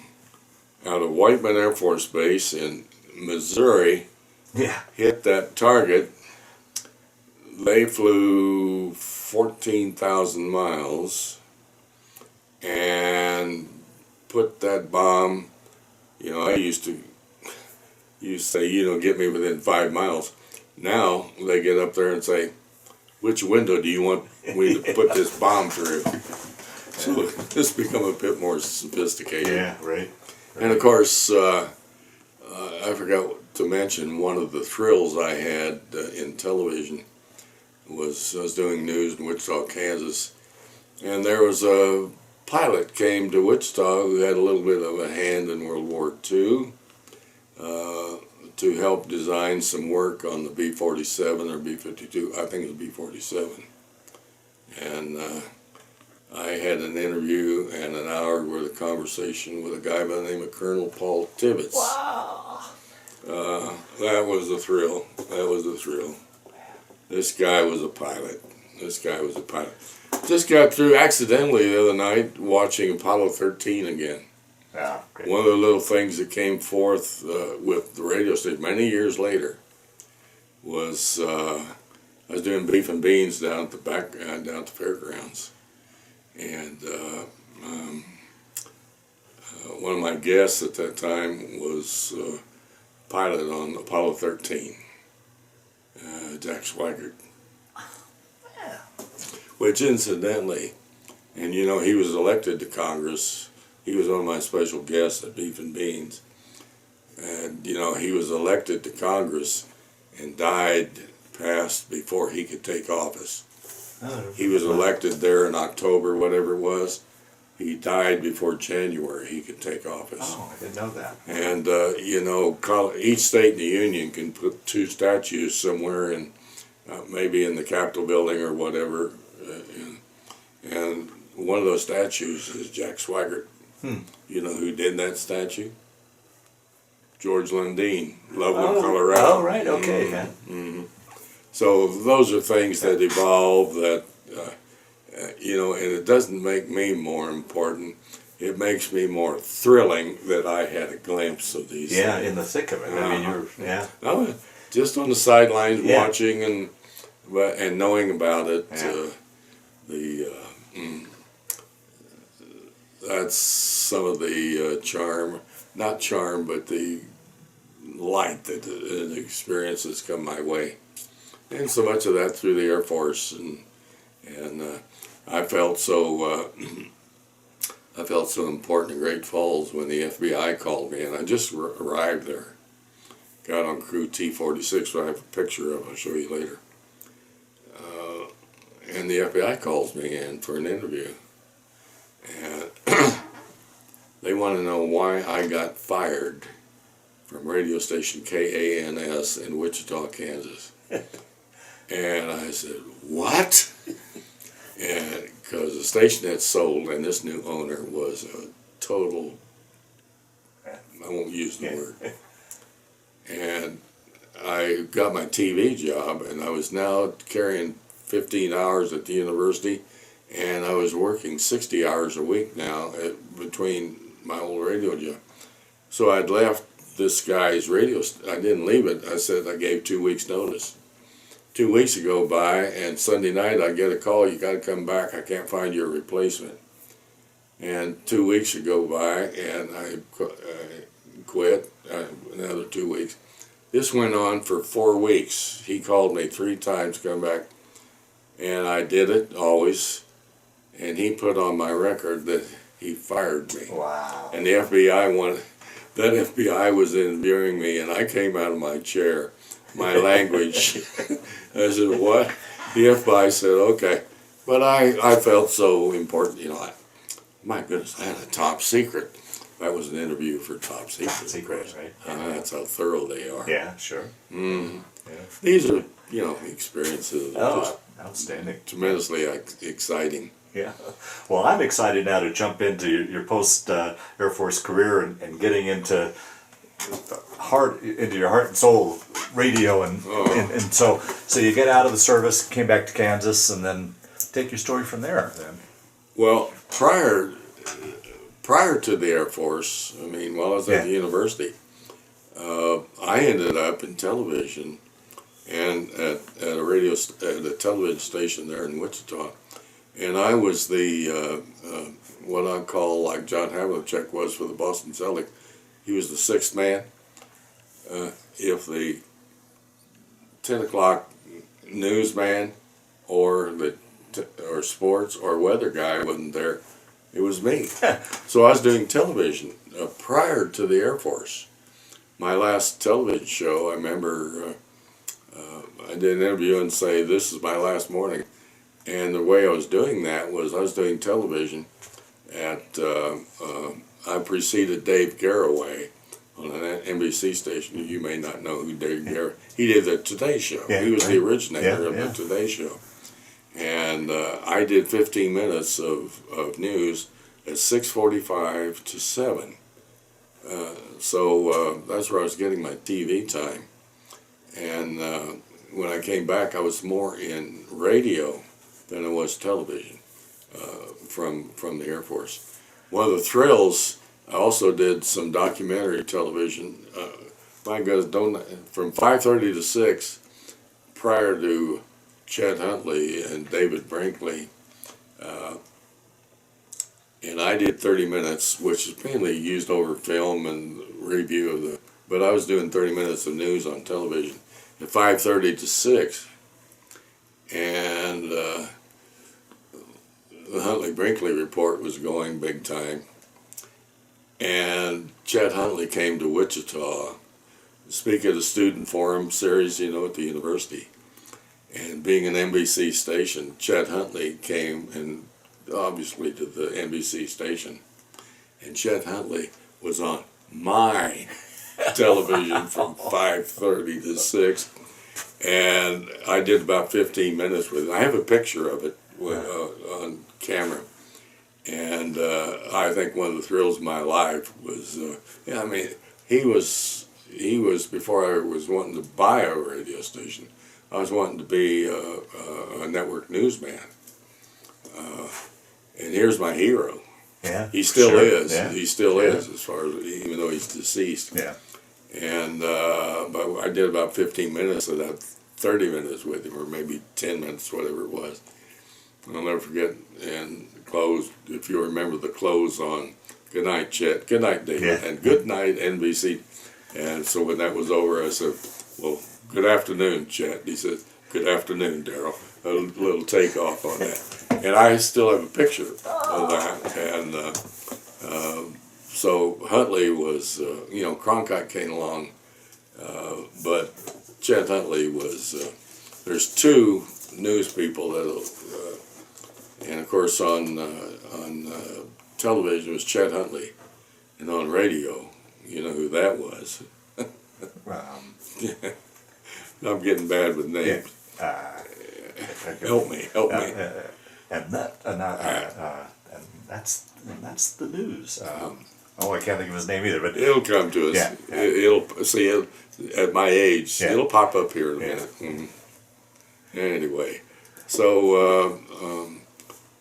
out of Whiteman Air Force Base in Missouri Yeah. hit that target. They flew 14,000 miles and put that bomb. I used to say, get me within 5 miles. Now they get up there and say, which window do you want me to put this bomb through? So it's become a bit more sophisticated. Yeah, right. And of course, I forgot to mention one of the thrills I had in television was I was doing news in Wichita, Kansas, and there was a pilot came to Wichita who had a little bit of a hand in World War II to help design some work on the B-47 or B-52. I think it was B-47. And I had an interview and an hour worth of conversation with a guy by the name of Colonel Paul Tibbets. Wow. That was a thrill. That was a thrill. This guy was a pilot. Just got through accidentally the other night watching Apollo 13 again. Yeah. Great. One of the little things that came forth with the radio station many years later was I was doing beef and beans down at the down at the fairgrounds, and one of my guests at that time was pilot on Apollo 13, Jack Swigert. Yeah. Which incidentally, and he was elected to Congress. He was one of my special guests at Beef and Beans. And, he was elected to Congress and passed before he could take office. Oh, He was elected there in October, whatever it was. He died before January he could take office. Oh, I didn't know that. And, each state in the Union can put 2 statues somewhere in, maybe in the Capitol building or whatever. And one of those statues is Jack Swigert. You know who did that statue? George Lundeen, Loveland, Colorado. Oh, right, okay. Mm-hmm. So those are things that evolve that, and it doesn't make me more important. It makes me more thrilling that I had a glimpse of these Yeah, things. in the thick of it. I mean, I was just on the sidelines watching and knowing about it. That's some of the not charm, but the light that the experiences come my way. And so much of that through the Air Force, and I felt so important in Great Falls when the FBI called me, and I just arrived there. Got on crew T-46, which I have a picture of. I'll show you later. And the FBI calls me in for an interview, and they want to know why I got fired from radio station KANS in Wichita, Kansas. And I said, what? And because the station had sold and this new owner was a total, I won't use the word. And I got my TV job and I was now carrying 15 hours at the university, and I was working 60 hours a week now between my old radio job. So I'd left this guy's I didn't leave it. I said I gave 2 weeks notice. 2 weeks ago by, and Sunday night I get a call, you got to come back, I can't find your replacement. And 2 weeks ago by, and I quit, another 2 weeks. This went on for 4 weeks. He called me 3 times to come back, and I did it always, and he put on my record that he fired me. Wow. And the that FBI was interviewing me, and I came out of my chair. My language. I said, what? The FBI said, okay. But I felt so important, my goodness, I had a top secret. That was an interview for top secret. Top secret, right? That's how thorough they are. Yeah, sure. Mm. Yeah. These are, experiences that are just outstanding. tremendously exciting. Yeah. Well, I'm excited now to jump into your post Air Force career and getting into your heart and soul radio and so you get out of the service, came back to Kansas, and then take your story from there then. Well, prior to the Air Force, while I was at the university, I ended up in television and at a television station there in Wichita, and I was the what I call, like John Havlicek was for the Boston Celtics. He was the sixth man. If the 10 o'clock newsman or sports or weather guy wasn't there, it was me. So I was doing television prior to the Air Force. My last television show, I remember I did an interview and say, this is my last morning. And the way I was doing that was I was doing television at, I preceded Dave Garroway on an NBC station. You may not know who Dave Garroway. He did the Today Show. Yeah, he was the originator of yeah. the Today Show. And I did 15 minutes of news at 6:45 to 7. So that's where I was getting my TV time. And when I came back, I was more in radio than I was television from the Air Force. One of the thrills, I also did some documentary television. My goodness, from 5:30 to 6, prior to Chet Huntley and David Brinkley, and I did 30 minutes, which is mainly used over film and review of but I was doing 30 minutes of news on television at 5:30 to 6, and the Huntley-Brinkley report was going big time, and Chet Huntley came to Wichita to speak at a student forum series, at the university. And being an NBC station, Chet Huntley came and obviously to the NBC station, and Chet Huntley was on my television from 5:30 to 6, and I did about 15 minutes with it. I have a picture of it on camera, and I think one of the thrills of my life was, he was before I was wanting to buy a radio station, I was wanting to be a network newsman. And here's my hero. Yeah, he still is. Yeah. He still is, as far as, even though he's deceased. Yeah. And but I did about 15 minutes of that, 30 minutes with him, or maybe 10 minutes, whatever it was. I'll never forget. And close, if you remember the close on "Good night, Chet," "Good night, David," and "Good night, NBC." And so when that was over, I said, "Well, good afternoon, Chet." He said, "Good afternoon, Daryle." A little takeoff on that, and I still have a picture of that. And so Huntley was, Cronkite came along, but Chet Huntley was. There's two news people that, and of course on television was Chet Huntley, and on radio, you know who that was. I'm getting bad with names. Help me. And that's the news. I can't think of his name either, but it'll come to us. Yeah. It'll see at my age. Yeah. It'll pop up here in a minute. Anyway, So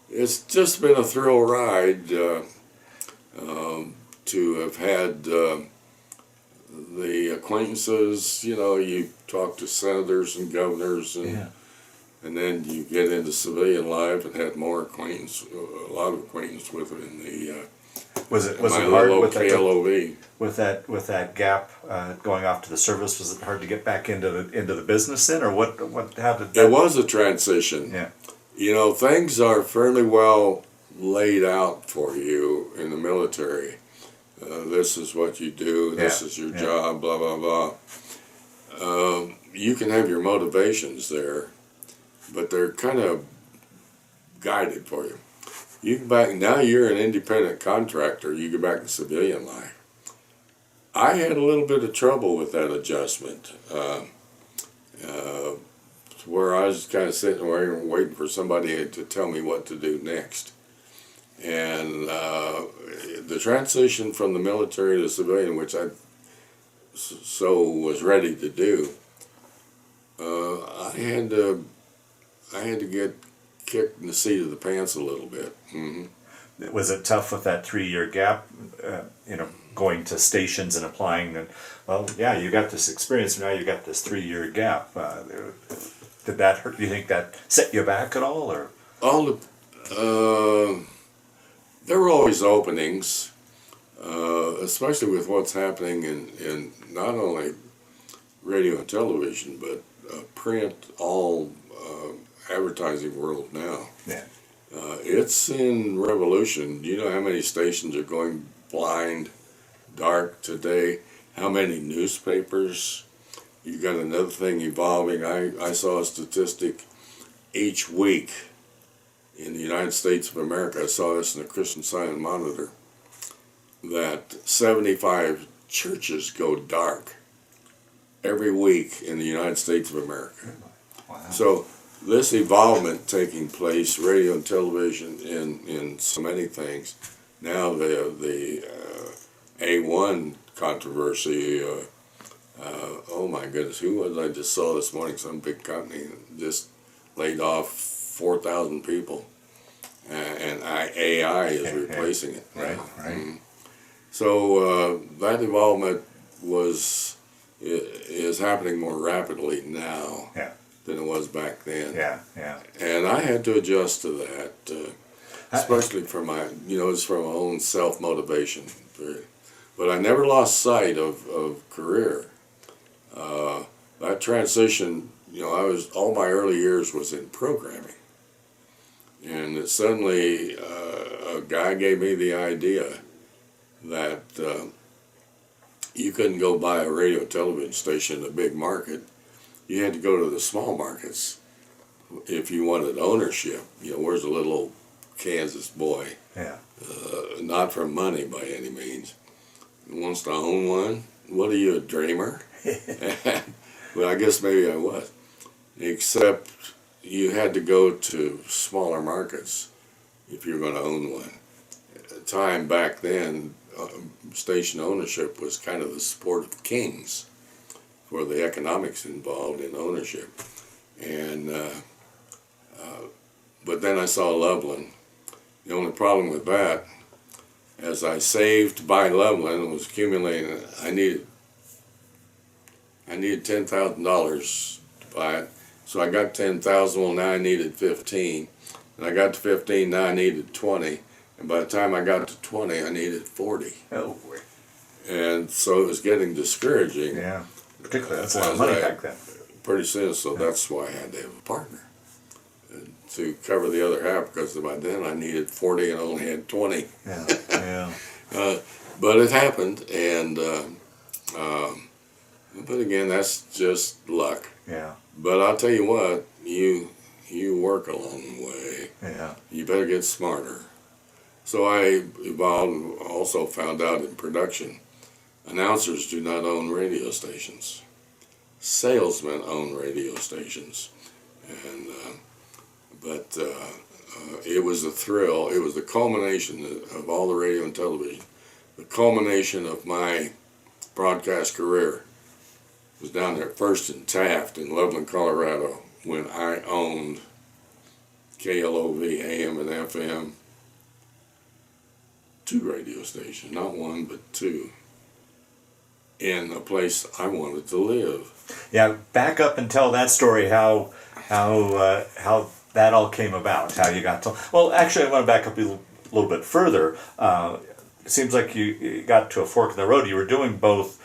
it's just been a thrill ride to have had the acquaintances. You know, you talk to senators and governors, and then you get into civilian life and had more acquaintance, a lot of acquaintance with them in the Was it my hard little with that, KLOV. with that gap going off to the service? Was it hard to get back into the business then, or what? How did that? There was a transition. Yeah. You know, things are fairly well laid out for you in the military. This is what you do. This is your job. Blah blah blah. You can have your motivations there, but they're kind of guided for you. You can back now. You're an independent contractor. You get back to civilian life. I had a little bit of trouble with that adjustment, where I was kind of sitting there waiting for somebody to tell me what to do next. And the transition from the military to civilian, which I so was ready to do, I had to get kicked in the seat of the pants a little bit. Mm-hmm. Was it tough with that 3-year gap? Going to stations and applying, and well, yeah, you got this experience. Now you got this 3-year gap. Did that hurt? Do you think that set you back at all, or? There were always openings, especially with what's happening in not only radio and television, but print, all advertising world now. Yeah. It's in revolution. Do you know how many stations are going blind, dark today? How many newspapers? You got another thing evolving. I saw a statistic each week in the United States of America. I saw this in the Christian Science Monitor, that 75 churches go dark every week in the United States of America. Wow. So this evolvement taking place, radio and television, in so many things. Now the A1 controversy. Oh my goodness, who was I just saw this morning? Some big company just laid off 4,000 people, and AI is replacing it. Right, now. right. Mm-hmm. So that involvement is happening more rapidly now than it was back then. Yeah. And I had to adjust to that, especially for my, it's from my own self-motivation. But I never lost sight of career. That transition, all my early years was in programming. And it suddenly, a guy gave me the idea that you couldn't go buy a radio television station in a big market. You had to go to the small markets if you wanted ownership. Where's a little old Kansas boy? Yeah. Not for money by any means. Wants to own one? What are you, a dreamer? Well, I guess maybe I was. Except you had to go to smaller markets if you were going to own one. At the time back then, station ownership was kind of the sport of kings for the economics involved in ownership. And but then I saw Loveland. The only problem with that, as I saved to buy Loveland and was accumulating, I needed $10,000 to buy it. So I got 10,000. Well, now I needed 15, and I got to 15. Now I needed 20, and by the time I got to 20, I needed 40. Oh boy. And so it was getting discouraging. Yeah. Particularly, that's a lot of money back then. Pretty soon, so that's why I had to have a partner to cover the other half, because by then I needed 40 and only had 20. Yeah. But it happened, and but again, that's just luck. Yeah. But I'll tell you what, you work along the way. Yeah. You better get smarter. So I evolved, also found out in production, announcers do not own radio stations. Salesmen own radio stations. And but it was a thrill. It was the culmination of all the radio and television. The culmination of my broadcast career was down there first in Taft in Loveland, Colorado, when I owned KLOV, AM and FM. 2 radio stations, not 1, but 2. In a place I wanted to live. Yeah, back up and tell that story. How that all came about. How you got to. Well, actually, I want to back up a little bit further. It seems like you got to a fork in the road. You were doing both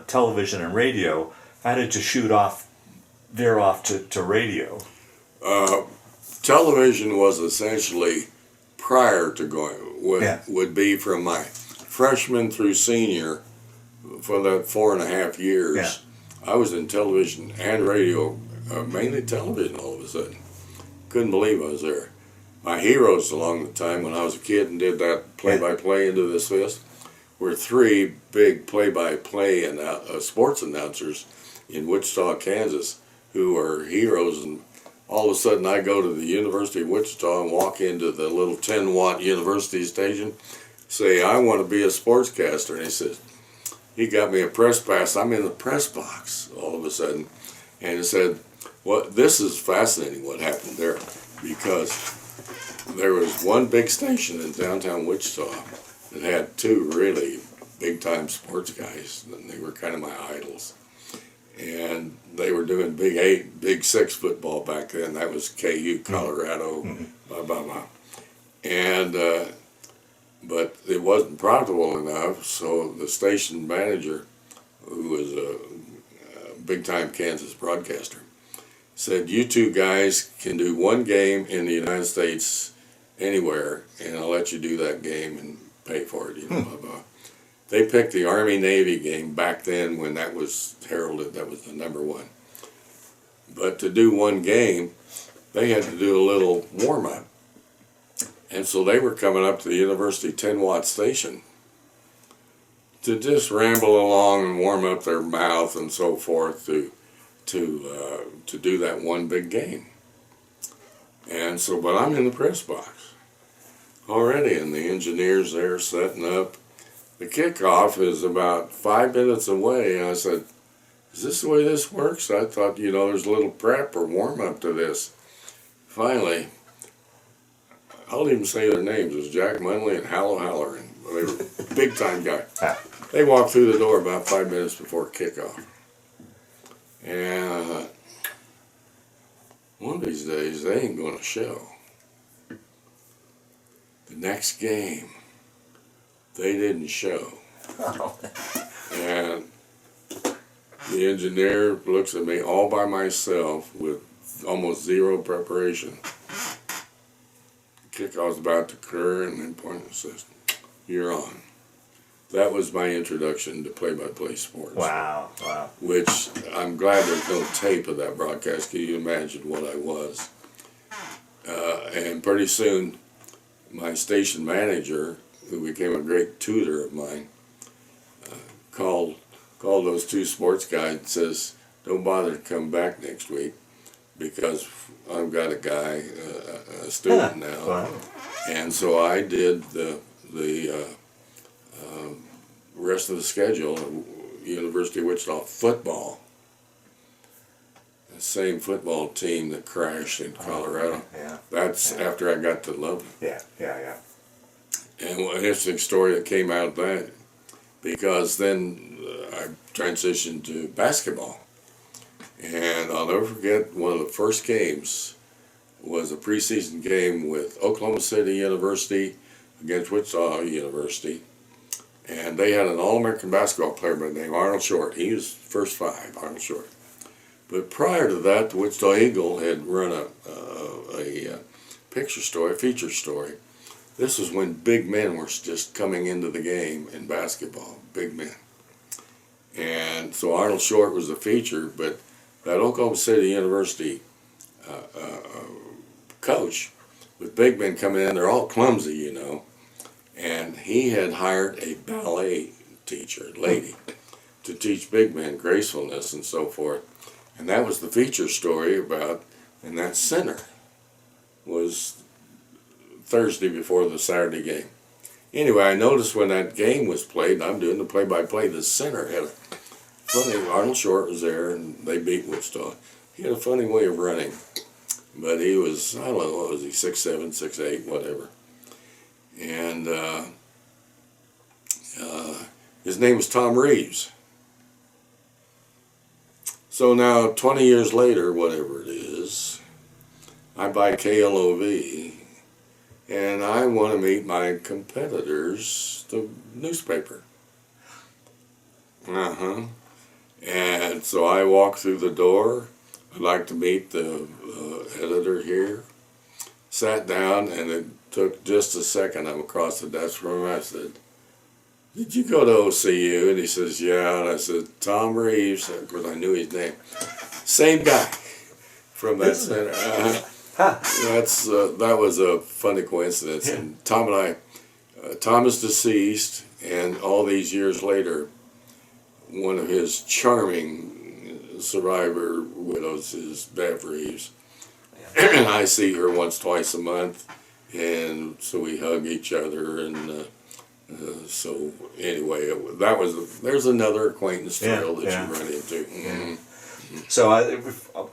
television and radio. How did you veer off to radio? Television was essentially prior to going. Would be from my freshman through senior for that 4.5 years. Yeah. I was in television and radio, mainly television all of a sudden. Couldn't believe I was there. My heroes along the time when I was a kid and did that play-by-play into this list were 3 big play-by-play and sports announcers in Wichita, Kansas, who were heroes. And all of a sudden I go to the University of Wichita and walk into the little 10-watt university station, say, I want to be a sportscaster. And he says, he got me a press pass. I'm in the press box all of a sudden. And he said, well, this is fascinating what happened there, because there was one big station in downtown Wichita that had 2 really big-time sports guys, and they were kind of my idols. And they were doing Big 8, Big 6 football back then. That was KU, Colorado, blah, blah, blah. And, but it wasn't profitable enough, so the station manager, who was a big-time Kansas broadcaster, said, you 2 guys can do 1 game in the United States anywhere, and I'll let you do that game and pay for it, blah, blah. They picked the Army-Navy game back then when that was heralded, that was the #1. But to do 1 game, they had to do a little warm-up. And so they were coming up to the University 10-watt station to just ramble along and warm up their mouth and so forth to do that 1 big game. And so, but I'm in the press box already, and the engineers there setting up. The kickoff is about 5 minutes away, and I said, is this the way this works? I thought, there's a little prep or warm-up to this. Finally, I'll even say their names. It was Jack Munley and Hallow Halloran. They were big-time guys. They walked through the door about 5 minutes before kickoff. And I thought, one of these days, they ain't going to show. The next game, they didn't show. And the engineer looks at me all by myself with almost 0 preparation. Kickoff's about to occur, and then points and says, you're on. That was my introduction to play-by-play sports. Wow. Which I'm glad there's no tape of that broadcast. Can you imagine what I was? And pretty soon, my station manager, who became a great tutor of mine, called those 2 sports guys and says, don't bother to come back next week because I've got a guy, a student now. Wow. And so I did the rest of the schedule of University of Wichita football. The same football team that crashed in Colorado. That's after I got to Loveland. Yeah. And an interesting story that came out of that, because then I transitioned to basketball. And I'll never forget, one of the first games was a preseason game with Oklahoma City University against Wichita University. And they had an All-American basketball player by the name Arnold Short. He was first 5, Arnold Short. But prior to that, the Wichita Eagle had run a picture story, a feature story. This was when big men were just coming into the game in basketball, big men. And so Arnold Short was the feature, but that Oklahoma City University coach, with big men coming in, they're all clumsy, and he had hired a ballet teacher, lady, to teach big men gracefulness and so forth. And that was the feature story about, and that center was Thursday before the Saturday game. Anyway, I noticed when that game was played, I'm doing the play-by-play, the center had a funny, Arnold Short was there, and they beat Wichita. He had a funny way of running. but he was, I don't know, what was he, 6'7", 6'8", whatever. And his name was Tom Reeves. So now, 20 years later, whatever it is, I buy KLOV, and I want to meet my competitors, the newspaper. And so I walk through the door. I'd like to meet the editor here. Sat down, and it took just a second. I'm across the desk from him. I said, "Did you go to OCU?" And he says, "Yeah." And I said, "Tom Reeves," because I knew his name. Same guy from that center. That was a funny coincidence. Yeah. And Tom and I, Tom is deceased, and all these years later, one of his charming survivor widows is Bev Reeves. And I see her once, twice a month, and so we hug each other. And so anyway, there's another acquaintance trail that you run into. Yeah. So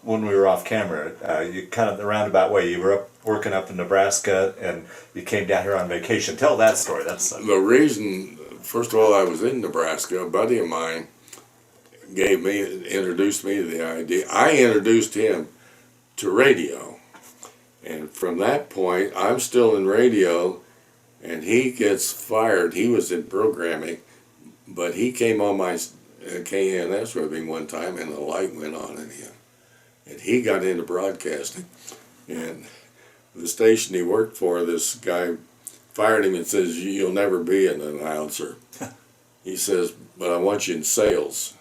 when we were off camera, you kind of the roundabout way, you were working up in Nebraska, and you came down here on vacation. Tell that story. That's the reason. First of all, I was in Nebraska. A buddy of mine introduced me to the idea. I introduced him to radio, and from that point, I'm still in radio, and he gets fired. He was in programming, but he came on my KNS with me one time, and the light went on in him, and he got into broadcasting. And the station he worked for, this guy fired him and says, "You'll never be an announcer." He says, "But I want you in sales."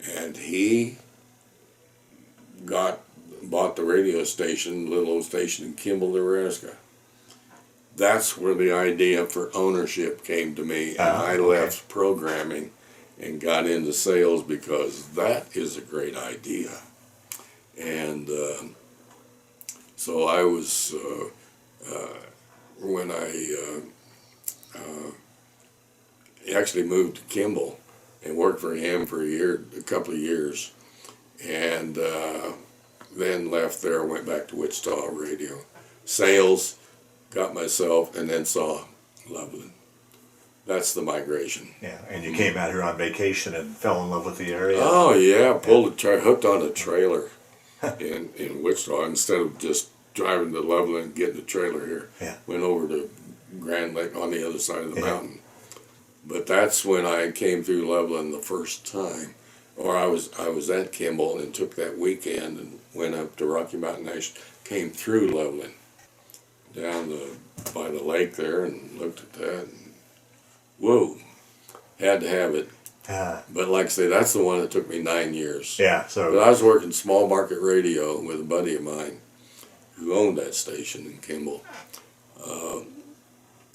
And he bought the radio station, little old station in Kimball, Nebraska. That's where the idea for ownership came to me, and I left programming and got into sales because that is a great idea. And so I was, when I actually moved to Kimball and worked for him for a couple of years, and then left there, went back to Wichita radio. Sales, got myself, and then saw Loveland. That's the migration. Yeah, and you came out here on vacation and fell in love with the area. Oh yeah, hooked on a trailer in Wichita instead of just driving to Loveland and getting a trailer here. Yeah. Went over to Grand Lake on the other side of the mountain. But that's when I came through Loveland the first time. Or I was at Kimball and took that weekend and went up to Rocky Mountain National, came through Loveland, down by the lake there, and looked at that. And, whoa, had to have it. But like I say, that's the one that took me 9 years. Yeah. So but I was working small market radio with a buddy of mine who owned that station in Kimball.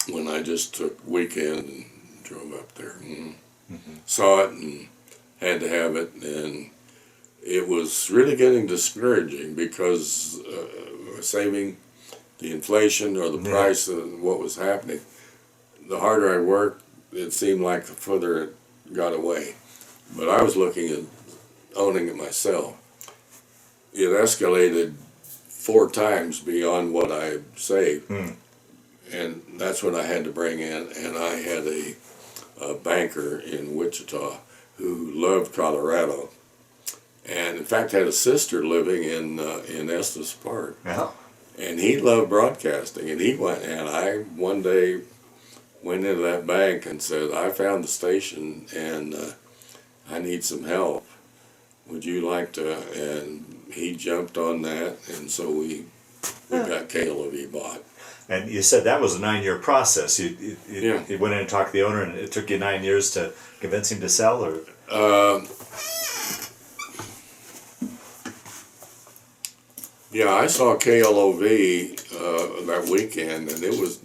When I just took weekend and drove up there, saw it and had to have it, and it was really getting discouraging because saving the inflation or the price of what was happening, the harder I worked, it seemed like the further it got away. But I was looking at owning it myself. It escalated 4 times beyond what I saved, and that's what I had to bring in. And I had a banker in Wichita who loved Colorado, and in fact had a sister living in Estes Park. Yeah. And he loved broadcasting, and he went, and I one day went into that bank and said, "I found the station, and I need some help. Would you like to?" And he jumped on that, and so we got KLOV bought. And you said that was a 9-year process. You went in and talked to the owner, and it took you 9 years to convince him to sell, or? Yeah, I saw KLOV that weekend, and it was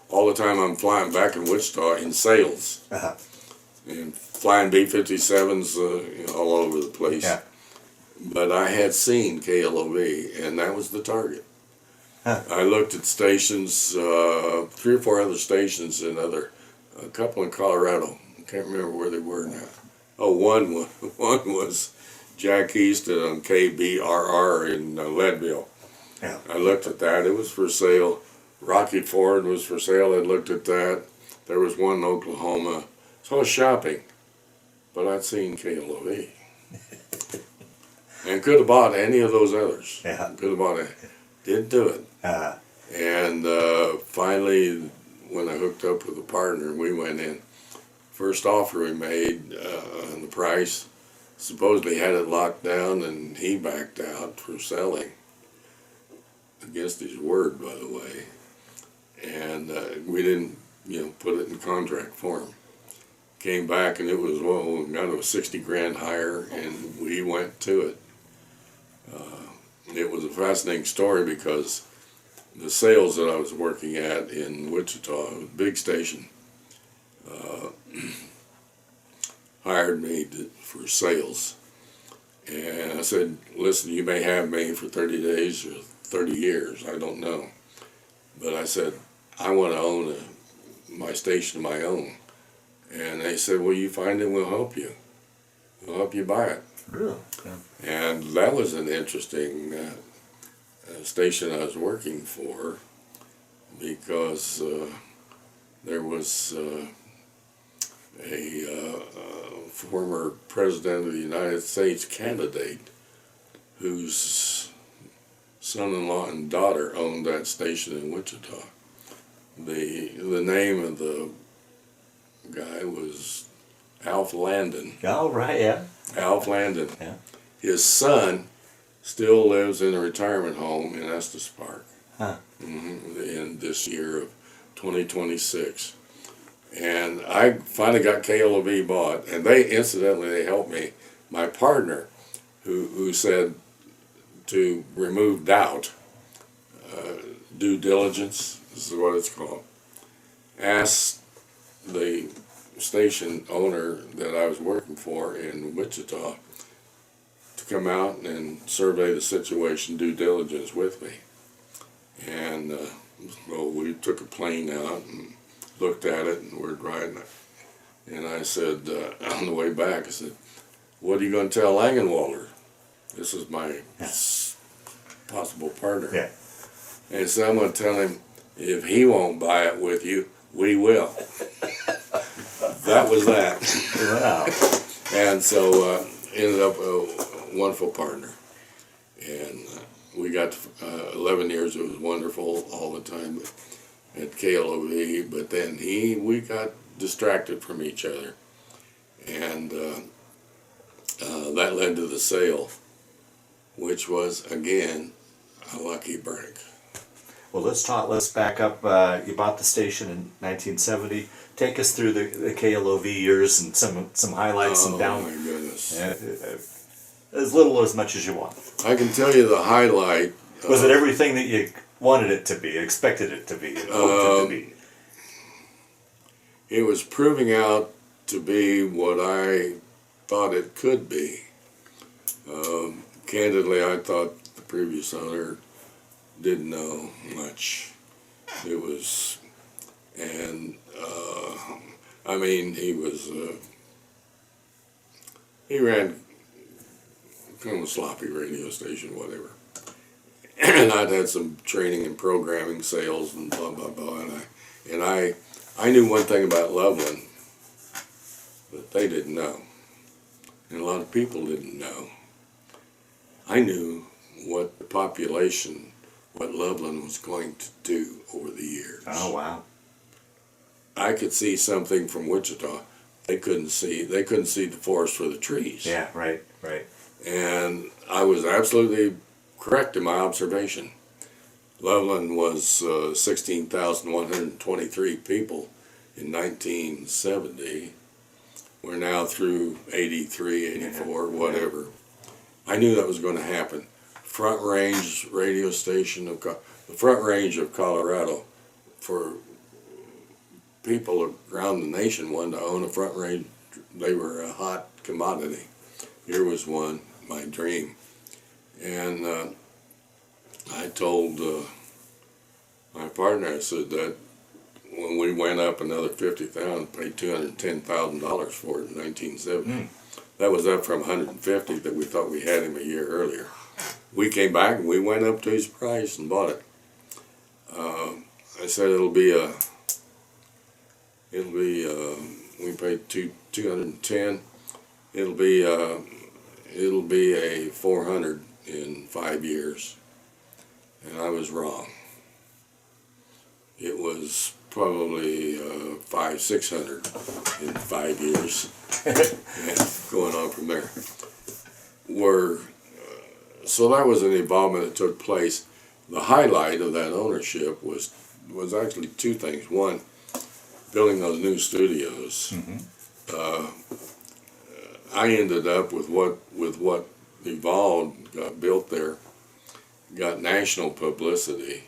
all the time I'm flying back in Wichita in sales, and flying B-57s all over the place. Yeah. But I had seen KLOV, and that was the target. I looked at stations, 3 or 4 other stations, a couple in Colorado. I can't remember where they were now. Oh, one was Jack Easton on KBRR in Leadville. Yeah. I looked at that. It was for sale. Rocky Ford was for sale. I looked at that. There was one in Oklahoma. So I was shopping. But I'd seen KLOV. And could have bought any of those others. Yeah. Could have bought it. Didn't do it. And finally, when I hooked up with a partner, we went in. First offer we made on the price, supposedly had it locked down, and he backed out for selling. Against his word, by the way. And we didn't, put it in contract form. Came back and it was, got it was 60 grand higher, and we went to it. It was a fascinating story because the sales that I was working at in Wichita, a big station, hired me for sales. And I said, listen, you may have me for 30 days or 30 years, I don't know. But I said, I want to own my station my own. And they said, well, you find it, we'll help you. We'll help you buy it. Really? Yeah. And that was an interesting station I was working for, because there was a former president of the United States candidate whose son-in-law and daughter owned that station in Wichita. The name of the guy was Alf Landon. Oh, right, yeah. Alf Landon. Yeah. His son still lives in a retirement home in Estes Park. Huh. In this year of 2026. And I finally got KLOV bought, and they helped me. My partner, who said to remove doubt, due diligence, this is what it's called, asked the station owner that I was working for in Wichita to come out and survey the situation, due diligence with me. And we took a plane out and looked at it, and we're driving it. And I said, on the way back, I said, what are you going to tell Langenwalder? This is my possible partner. Yeah. And so I'm going to tell him, if he won't buy it with you, we will. That was that. Wow. And so ended up a wonderful partner. And we got 11 years. It was wonderful all the time at KLOV. But then we got distracted from each other. And that led to the sale, which was, again, a lucky break. Well, let's back up. You bought the station in 1970. Take us through the KLOV years and some highlights and down. Oh, my goodness. As little or as much as you want. I can tell you the highlight. Was it everything that you wanted it to be, expected it to be, hoped it to be? It was proving out to be what I thought it could be. Candidly, I thought the previous owner didn't know much. It was, and I mean, he ran kind of a sloppy radio station, whatever. And I'd had some training in programming, sales, and blah blah blah. And I knew one thing about Loveland that they didn't know, and a lot of people didn't know. I knew what the population, what Loveland was going to do over the years. Oh, wow. I could see something from Wichita. They couldn't see the forest for the trees. Yeah, right. And I was absolutely correct in my observation. Loveland was 16,123 people in 1970. We're now through 83, 84, whatever. I knew that was going to happen. Front Range radio station the Front Range of Colorado, for people around the nation wanted to own a Front Range. They were a hot commodity. Here was one, my dream. And I told my partner, I said that when we went up another $50,000, paid $210,000 for it in 1970. That was up from 150 that we thought we had him a year earlier. We came back and we went up to his price and bought it. I said we paid 210. It'll be a 400 in 5 years, and I was wrong. It was probably 600 in 5 years, and going on from there. So that was an involvement that took place. The highlight of that ownership was actually two things. One, building those new studios. I ended up with what evolved, got built there, got national publicity.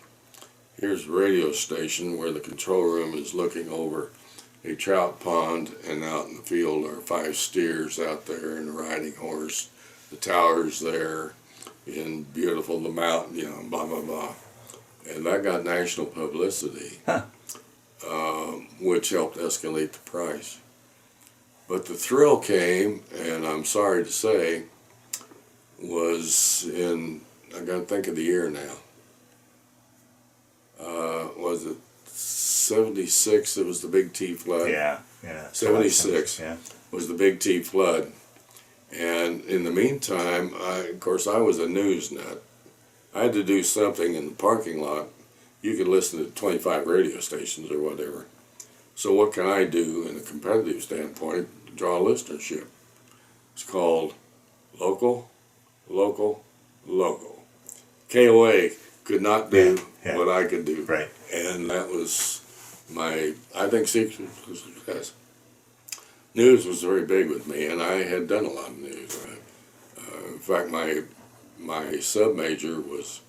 Here's a radio station where the control room is looking over a trout pond, and out in the field are 5 steers out there and a riding horse. The tower's there, and beautiful, the mountain, blah, blah, blah. And that got national publicity, which helped escalate the price. But the thrill came, and I'm sorry to say, was in, I got to think of the year now. Was it 76? It was the Big T flood. Yeah. 76 Yeah. was the Big T flood. And in the meantime, of course, I was a news nut. I had to do something in the parking lot. You could listen to 25 radio stations or whatever. So what can I do in a competitive standpoint to draw listenership? It's called local, local, local. KOA could not do what I could do. Right. And that was my, I think, secret to success. News was very big with me, and I had done a lot of news. In fact, my sub-major was,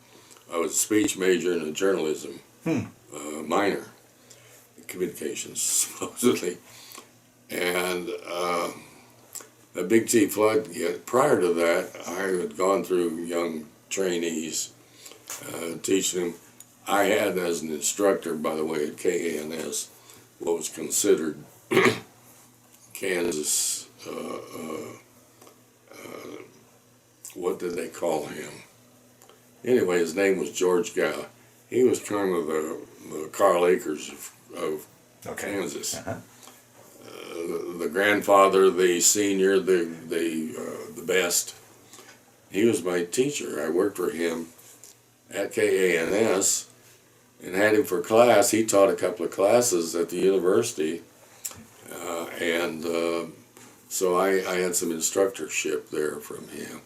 I was a speech major and a journalism minor, communications, supposedly. And the Big T flood, prior to that, I had gone through young trainees, teaching them. I had, as an instructor, by the way, at KANS, what was considered Kansas, what did they call him? Anyway, his name was George Gow. He was kind of the Carl Akers of Kansas. The grandfather, the senior, the best. He was my teacher. I worked for him at KANS and had him for class. He taught a couple of classes at the university. So I had some instructorship there from him.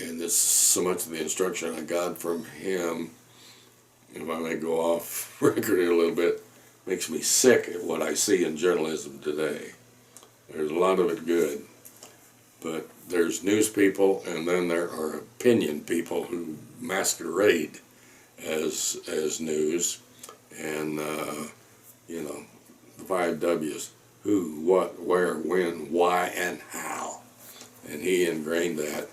And this, so much of the instruction I got from him, if I may go off record here a little bit, makes me sick at what I see in journalism today. There's a lot of it good, but there's news people, and then there are opinion people who masquerade as news, and the 5 W's: who, what, where, when, why, and how. And he ingrained that,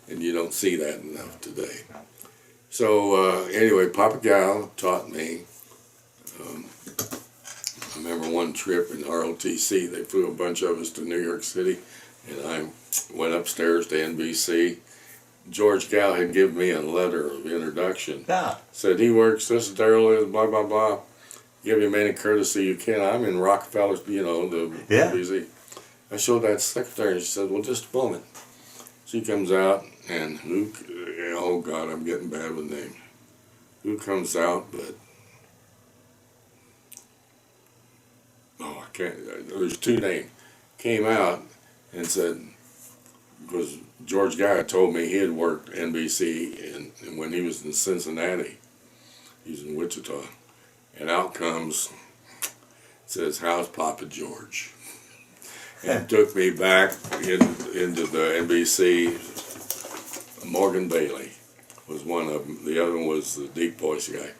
and you don't see that enough today. So anyway, Papa Gow taught me. I remember one trip in ROTC, they flew a bunch of us to New York City, and I went upstairs to NBC. George Gow had given me a letter of introduction. Said, he works, this is Daryle, blah, blah, blah. Give him any courtesy you can. I'm in Rockefeller, the NBC. I showed that secretary, and she said, well, just a moment. She comes out, and oh God, I'm getting bad with names. Who comes out but, there's 2 names. Came out and said, because George Gow told me he had worked NBC and when he was in Cincinnati. He's in Wichita. And out comes, says, how's Papa George? And took me back into the NBC. Morgan Bailey was one of them. The other one was the deep voice guy.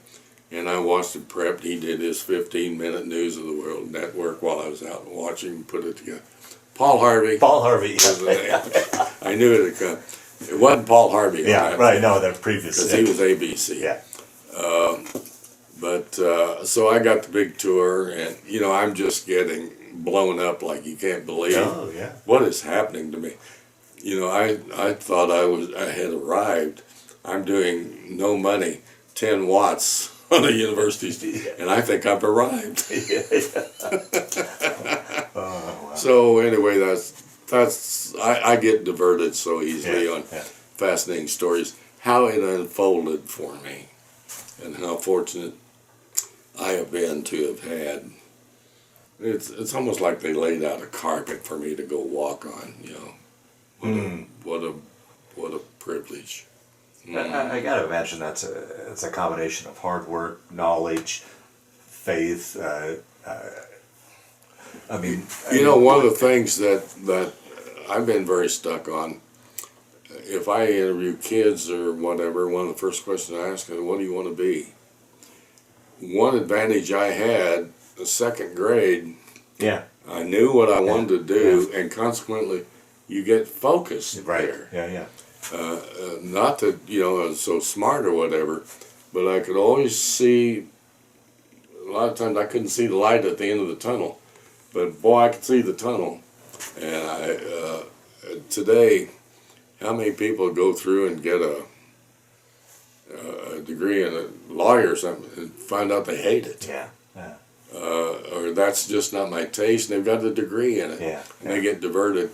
And I watched him prep. He did his 15-minute News of the World Network while I was out watching him put it together. Paul Harvey. Was the name. I knew it had come. It wasn't Paul Harvey. Yeah, right. No, the previous. Because he was ABC. Yeah. So I got the big tour, and I'm just getting blown up like you can't believe. Oh, yeah. What is happening to me? You know, I thought I had arrived. I'm doing no money, 10 watts on a university, and I think I've arrived. Oh, wow. So anyway, I get diverted so easily on Yeah. fascinating stories. How it unfolded for me, and how fortunate I have been to have had. It's almost like they laid out a carpet for me to go walk on. You know, what a privilege. I got to imagine it's a combination of hard work, knowledge, faith. I mean, You know, one of the things that I've been very stuck on, if I interview kids or whatever, one of the first questions I ask is, what do you want to be? One advantage I had, the second grade, yeah, I knew what I wanted to do, and consequently, you get focused right, there. yeah. Not that, you know, I was so smart or whatever, but I could always see, a lot of times I couldn't see the light at the end of the tunnel, but boy, I could see the tunnel. And today, how many people go through and get a degree in a lawyer or something and find out they hate it? Yeah. Or that's just not my taste, and they've got a degree in it. Yeah. And they get diverted.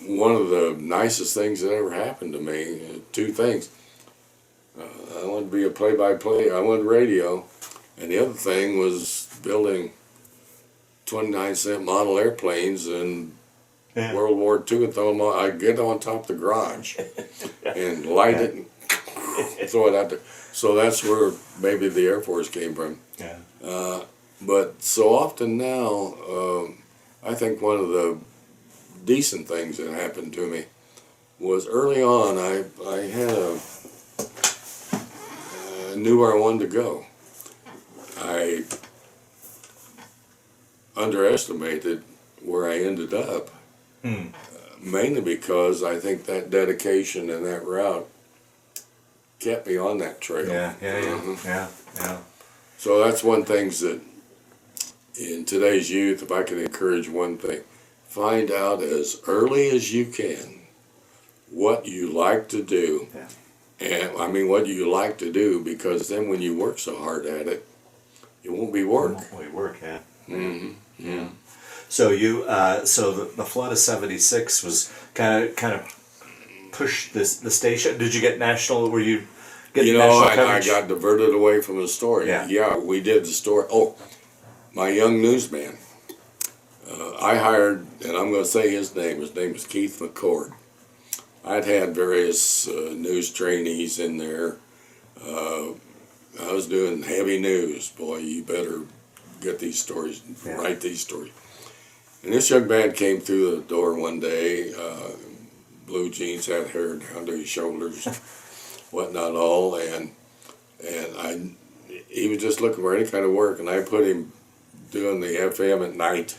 One of the nicest things that ever happened to me, two things. I wanted to be a play-by-play, I wanted radio, and the other thing was building 29-cent model airplanes in World War II and throw them on. I'd get on top of the garage and light it and throw it out there. So that's where maybe the Air Force came from. Yeah. But so often now, I think one of the decent things that happened to me was early on, I had knew where I wanted to go. I underestimated where I ended up, mainly because I think that dedication and that route kept me on that trail. Yeah. So that's one thing that in today's youth, if I could encourage one thing, find out as early as you can what you like to do. Yeah. And I mean what you like to do, because then when you work so hard at it, it won't be work. We work, yeah. Mm-hmm. Yeah. So you, so the flood of '76 was kind of pushed the station. Did you get national? Were you getting national I coverage? got diverted away from the story. Yeah. We did the story. Oh, my young newsman. I hired, and I'm going to say his name. His name was Keith McCord. I'd had various news trainees in there. I was doing heavy news. Boy, you better get these stories, write these stories. And this young man came through the door one day, blue jeans, had hair down to his shoulders, whatnot all, and he was just looking for any kind of work, and I put him doing the FM at night,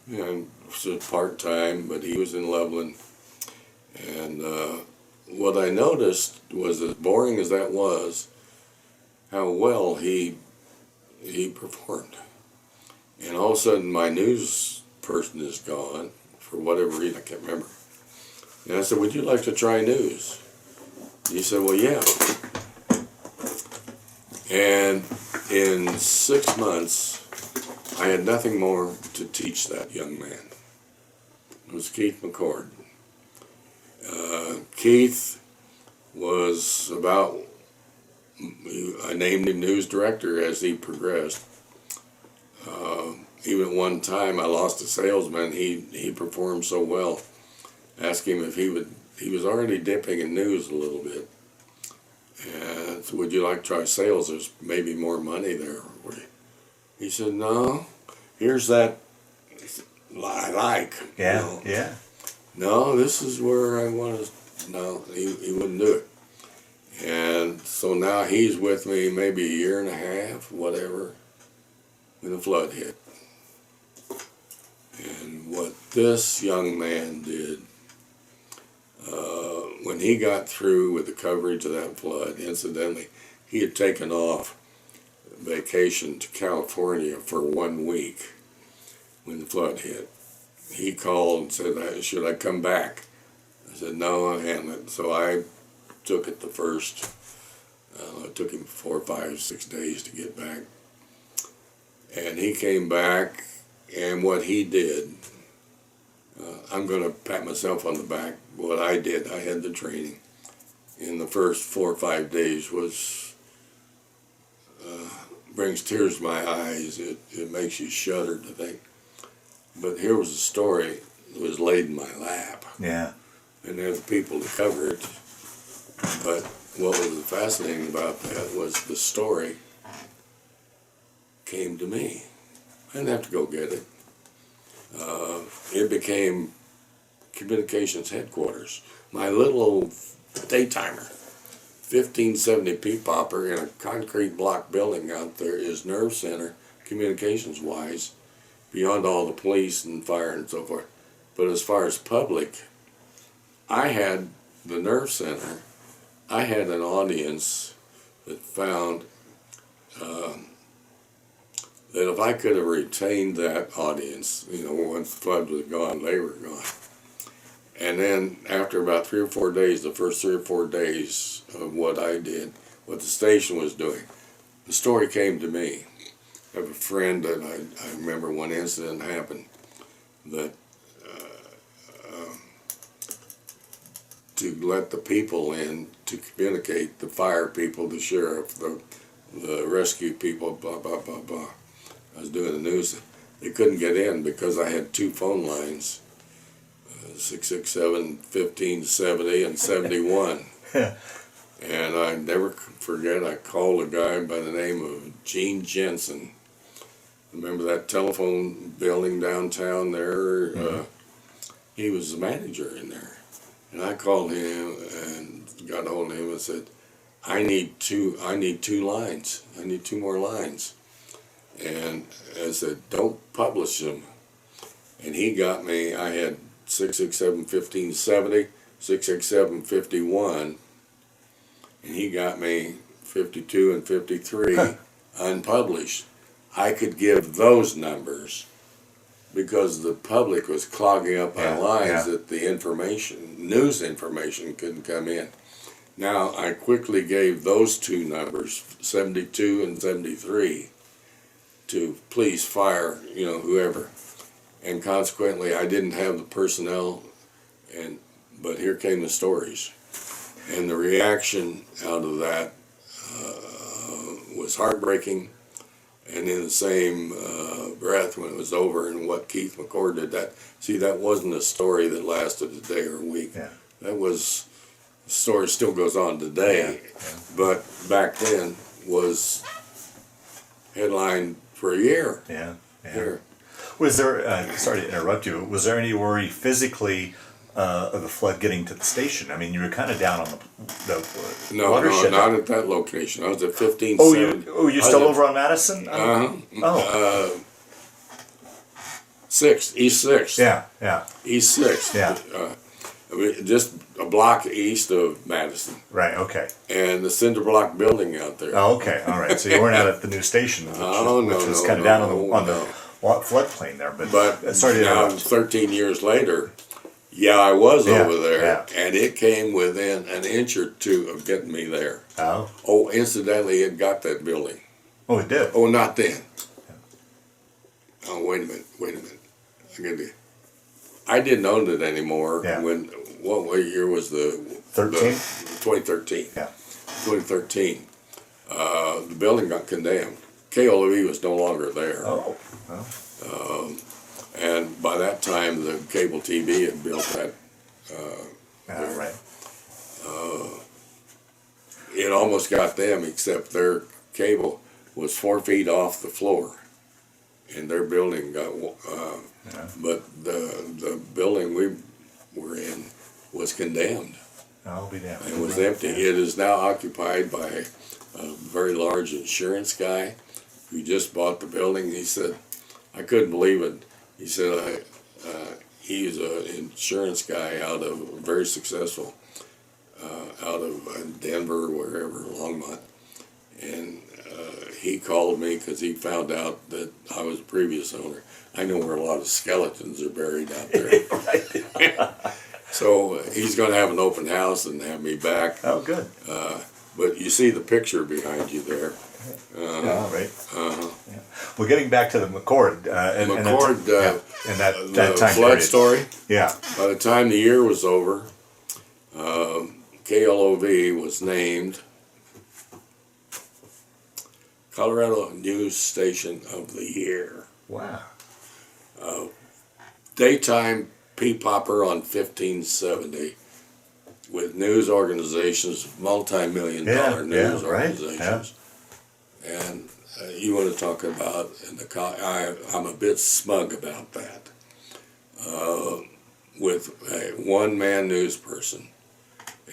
and it was part-time, but he was in Loveland. And what I noticed was, as boring as that was, how well he performed. And all of a sudden, my news person is gone, for whatever reason, I can't remember. And I said, would you like to try news? He said, well, yeah. And in 6 months, I had nothing more to teach that young man. It was Keith McCord. Keith was I named him news director as he progressed. Even one time I lost a salesman, he performed so well. Asked him if he was already dipping in news a little bit. And so, would you like to try sales? There's maybe more money there. He said, no, here's that I like. Yeah, you know. yeah. No, this is where I want to, no, he wouldn't do it. And so now he's with me maybe a year and a half, whatever, when the flood hit. And what this young man did, when he got through with the coverage of that flood, incidentally, he had taken off vacation to California for 1 week. when the flood hit. He called and said, should I come back? I said, no, I'll handle it. So I took it the first. It took him 4, 5, 6 days to get back. And he came back, and what he did, I'm going to pat myself on the back. What I did, I had the training. In the first 4 or 5 days was, brings tears to my eyes. It makes you shudder to think. But here was a story that was laid in my lap. Yeah. And there's people to cover it. But what was fascinating about that was the story came to me. I didn't have to go get it. It became communications headquarters. My little old daytimer, 1570 P-popper in a concrete block building out there is nerve center, communications-wise, beyond all the police and fire and so forth. But as far as public, I had the nerve center. I had an audience that found that if I could have retained that audience, once the flood was gone, they were gone. And then after about 3 or 4 days, the first 3 or 4 days of what I did, what the station was doing, the story came to me. I have a friend that I remember one incident happened that to let the people in to communicate, the fire people, the sheriff, the rescue people, blah, blah, blah, blah. I was doing the news. They couldn't get in because I had 2 phone lines, 667, 1570, and 71. And I never forget, I called a guy by the name of Gene Jensen. Remember that telephone building downtown there? Mm-hmm. He was the manager in there. And I called him and got hold of him and said, I need 2 lines. I need 2 more lines. And I said, don't publish them. And he got me, I had 667 1570, 667 51, and he got me 52 and 53 unpublished. I could give those numbers because the public was clogging up my lines that the news information couldn't come in. Now, I quickly gave those 2 numbers, 72 and 73, to police, fire, whoever. And consequently, I didn't have the personnel, but here came the stories. And the reaction out of that was heartbreaking. And in the same breath, when it was over and what Keith McCord did, that wasn't a story that lasted a day or a week. Yeah. That was, the story still goes on today, but back then was headline for a year. Yeah. Here. Was there, sorry to interrupt you, was there any worry physically of the flood getting to the station? I mean, you were kind of down on the watershed. No, not at that location. I was at 1570. You're still over on Madison? East 6th. Yeah. East 6th. Yeah. Just a block east of Madison. Right, okay. And the cinder block building out there. Oh, okay, all right. So you weren't out at the new station, which was kind of down on the floodplain there. But sorry to now, interrupt. 13 years later, I was over there, and it came within an inch or 2 of getting me there. Oh, incidentally, it got that building. Oh, it did? Oh, not then. Oh, wait a minute. I didn't own it anymore. Yeah. What year was the 2013? Yeah. 2013. The building got condemned. KLOE was no longer there. Oh. Well. And by that time, the cable TV had built that. Right. It almost got them, except their cable was 4 feet off the floor, and their building got. But the building we were in was condemned. I'll be damned. It was empty. Yeah. It is now occupied by a very large insurance guy who just bought the building. He said, I couldn't believe it. He said, he's an insurance guy very successful, out of Denver, wherever, Longmont. And he called me because he found out that I was a previous owner. I know where a lot of skeletons are buried out there. So he's going to have an open house and have me back. Oh, good. But you see the picture behind you there. Yeah, right. Yeah. Well, getting back to the McCord, and that time flood period. story. Yeah. By the time the year was over, KLOV was named Colorado News Station of the Year. Wow. Daytime P-popper on 1570 with news organizations, multi-million dollar news organizations. Yeah. And you want to talk about, I'm a bit smug about that. With a one-man news person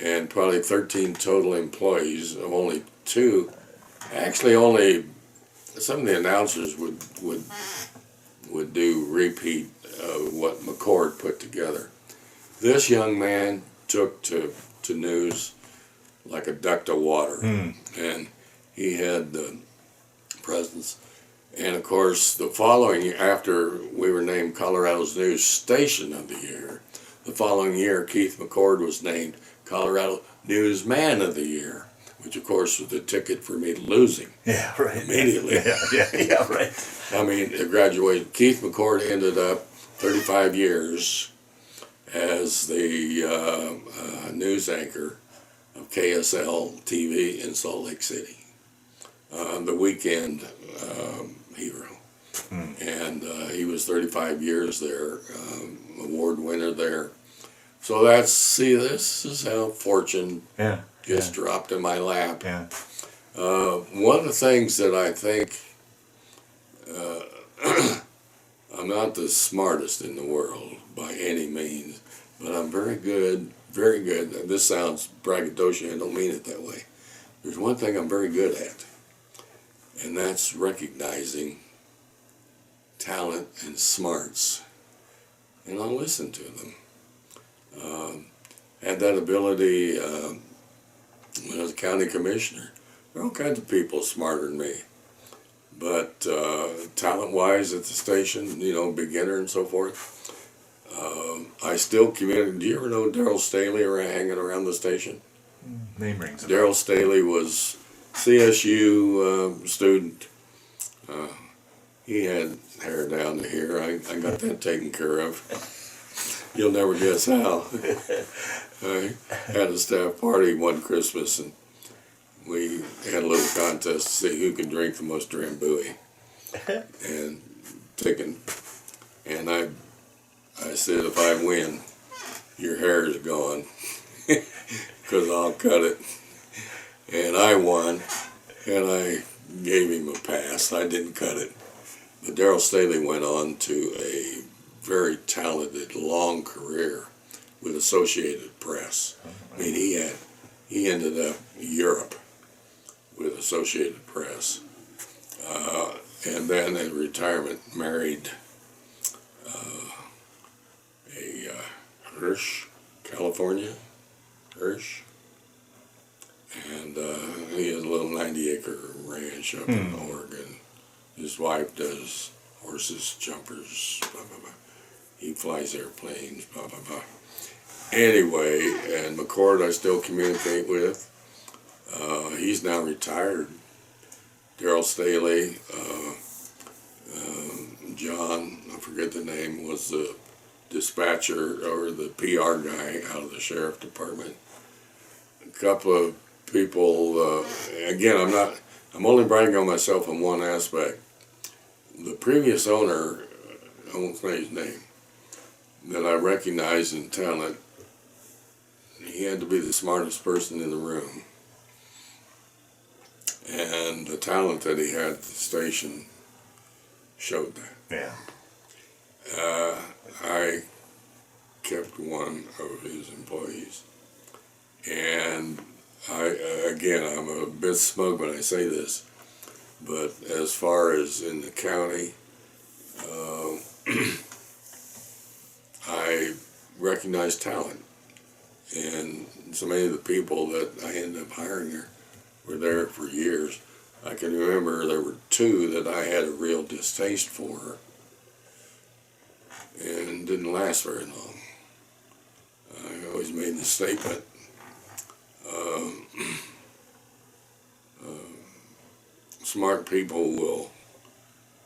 and probably 13 total employees, of only two, actually only some of the announcers would do repeat of what McCord put together. This young man took to news like a duck to water, and he had the presence. And of course, the following, after we were named Colorado's News Station of the Year, the following year, Keith McCord was named Colorado Newsman of the Year, which of course was the ticket for me to losing. Yeah, right. Immediately. Yeah, right. I mean, it graduated. Keith McCord ended up 35 years as the news anchor of KSL TV in Salt Lake City, the weekend hero. And he was 35 years there, award winner there. So this is how fortune just dropped in my lap. Yeah. One of the things that I think, I'm not the smartest in the world by any means, but I'm very good. This sounds braggadocious, I don't mean it that way. There's one thing I'm very good at, and that's recognizing talent and smarts, and I'll listen to them. Had that ability when I was a county commissioner. There are all kinds of people smarter than me, but talent-wise at the station, beginner and so forth, I still communicate. Do you ever know Daryle Staley hanging around the station? Name rings. Daryle Staley was CSU student. He had hair down to here. I got that taken care of. You'll never guess how. I had a staff party one Christmas, and we had a little contest to see who could drink the most Drambuie. And I said, if I win, your hair is gone, because I'll cut it. And I won, and I gave him a pass. I didn't cut it. But Daryle Staley went on to a very talented, long career with Associated Press. I mean, he ended up in Europe with Associated Press. And then in retirement married a Hirsch, California, Hirsch. And he has a little 90-acre ranch up in Oregon. His wife does horses, jumpers, blah, blah, blah. He flies airplanes, blah, blah, blah. Anyway, and McCord I still communicate with. He's now retired. Daryle Staley, John, I forget the name, was the dispatcher or the PR guy out of the sheriff department. A couple of people, again, I'm only bragging on myself in one aspect. The previous owner, I won't say his name, that I recognized in talent, he had to be the smartest person in the room. And the talent that he had at the station showed that. Yeah. I kept one of his employees. And I'm a bit smug when I say this, but as far as in the county, I recognize talent. And so many of the people that I ended up hiring there were there for years. I can remember there were two that I had a real distaste for, and didn't last very long. I always made the statement, smart people will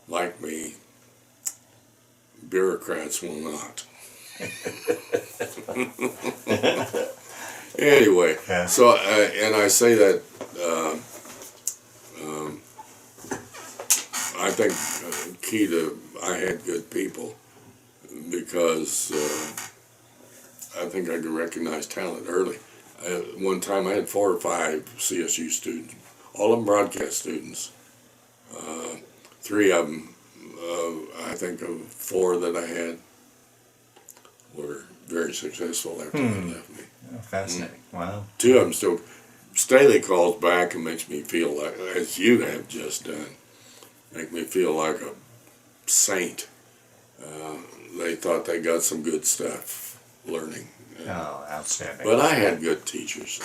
like me, bureaucrats will not. Anyway, Yeah. so, and I say that, I think key to, I had good people, because I think I could recognize talent early. One time I had 4 or 5 CSU students, all of them broadcast students. 3 of them, I think of 4 that I had, were very successful after they left me. Oh, fascinating. Wow. 2 of them still, Staley calls back and makes me feel like, as you have just done, make me feel like a saint. They thought they got some good stuff learning. Oh, outstanding. But I had good teachers.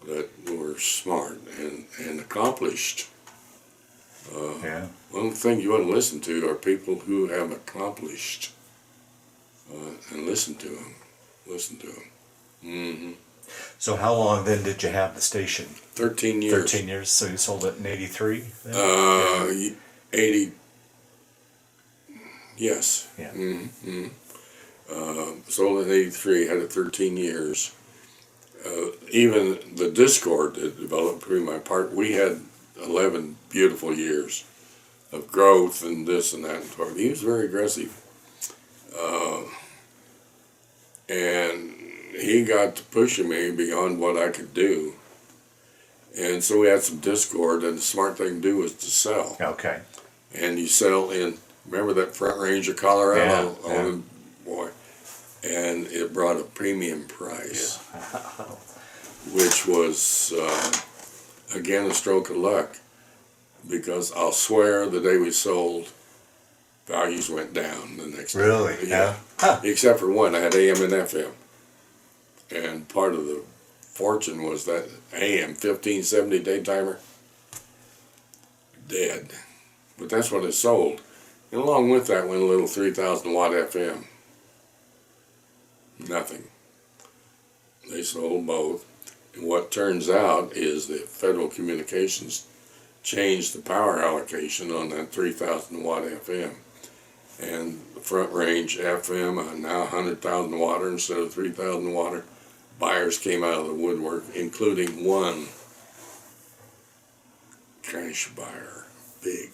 That were smart and accomplished. Yeah. One thing you want to listen to are people who have accomplished, and listen to them. Mm-hmm. So how long then did you have the station? 13 years. 13 years. So you sold it in '83? 80. Yes. Yeah. Mm-hmm. Sold in '83. Had it 13 years. Even the discord that developed between my part, we had 11 beautiful years of growth and this and that. And he was very aggressive. And he got to pushing me beyond what I could do. And so we had some discord, and the smart thing to do was to sell. Okay. And you sell in, remember that Front Range of Colorado? Yeah, yeah. Oh, boy. And it brought a premium price, which was, again, a stroke of luck. Because I'll swear the day we sold, values went down the next day. Really? Yeah. Huh. Except for one, I had AM and FM. And part of the fortune was that AM 1570 daytimer, dead. But that's what it sold. And along with that went a little 3,000 watt FM. Nothing. They sold both. And what turns out is that Federal Communications changed the power allocation on that 3,000 watt FM. And the Front Range FM, now 100,000 watt instead of 3,000 watt. Buyers came out of the woodwork, including one cash buyer, big.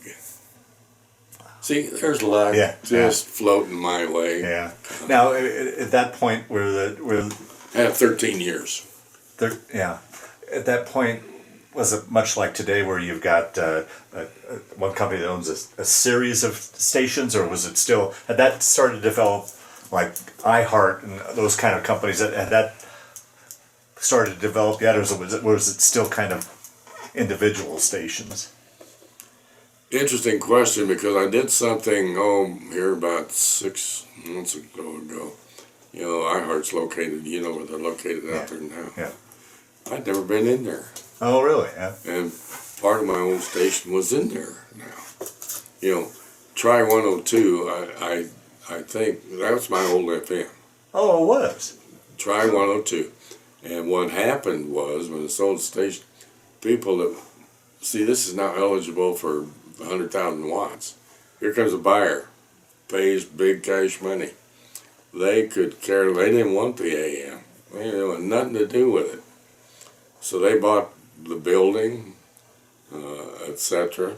See, there's luck just floating my way. Yeah. Now, at that point, I had 13 years. At that point, was it much like today, where you've got one company that owns a series of stations, or was it still, had that started to develop like iHeart and those kind of companies? Had that started to develop yet, or was it still kind of individual stations? Interesting question, because I did something here about 6 months ago. You know, iHeart's located. You know where they're located out there now. Yeah. I'd never been in there. Oh, really? Yeah. And part of my old station was in there now. You know, Try 102. I think that was my old FM. Oh, it was. Try 102. And what happened was, when it sold the station, people that, see, this is now eligible for 100,000 watts. Here comes a buyer, pays big cash money. They could care, they didn't want the AM. They didn't want nothing to do with it. So they bought the building, etc.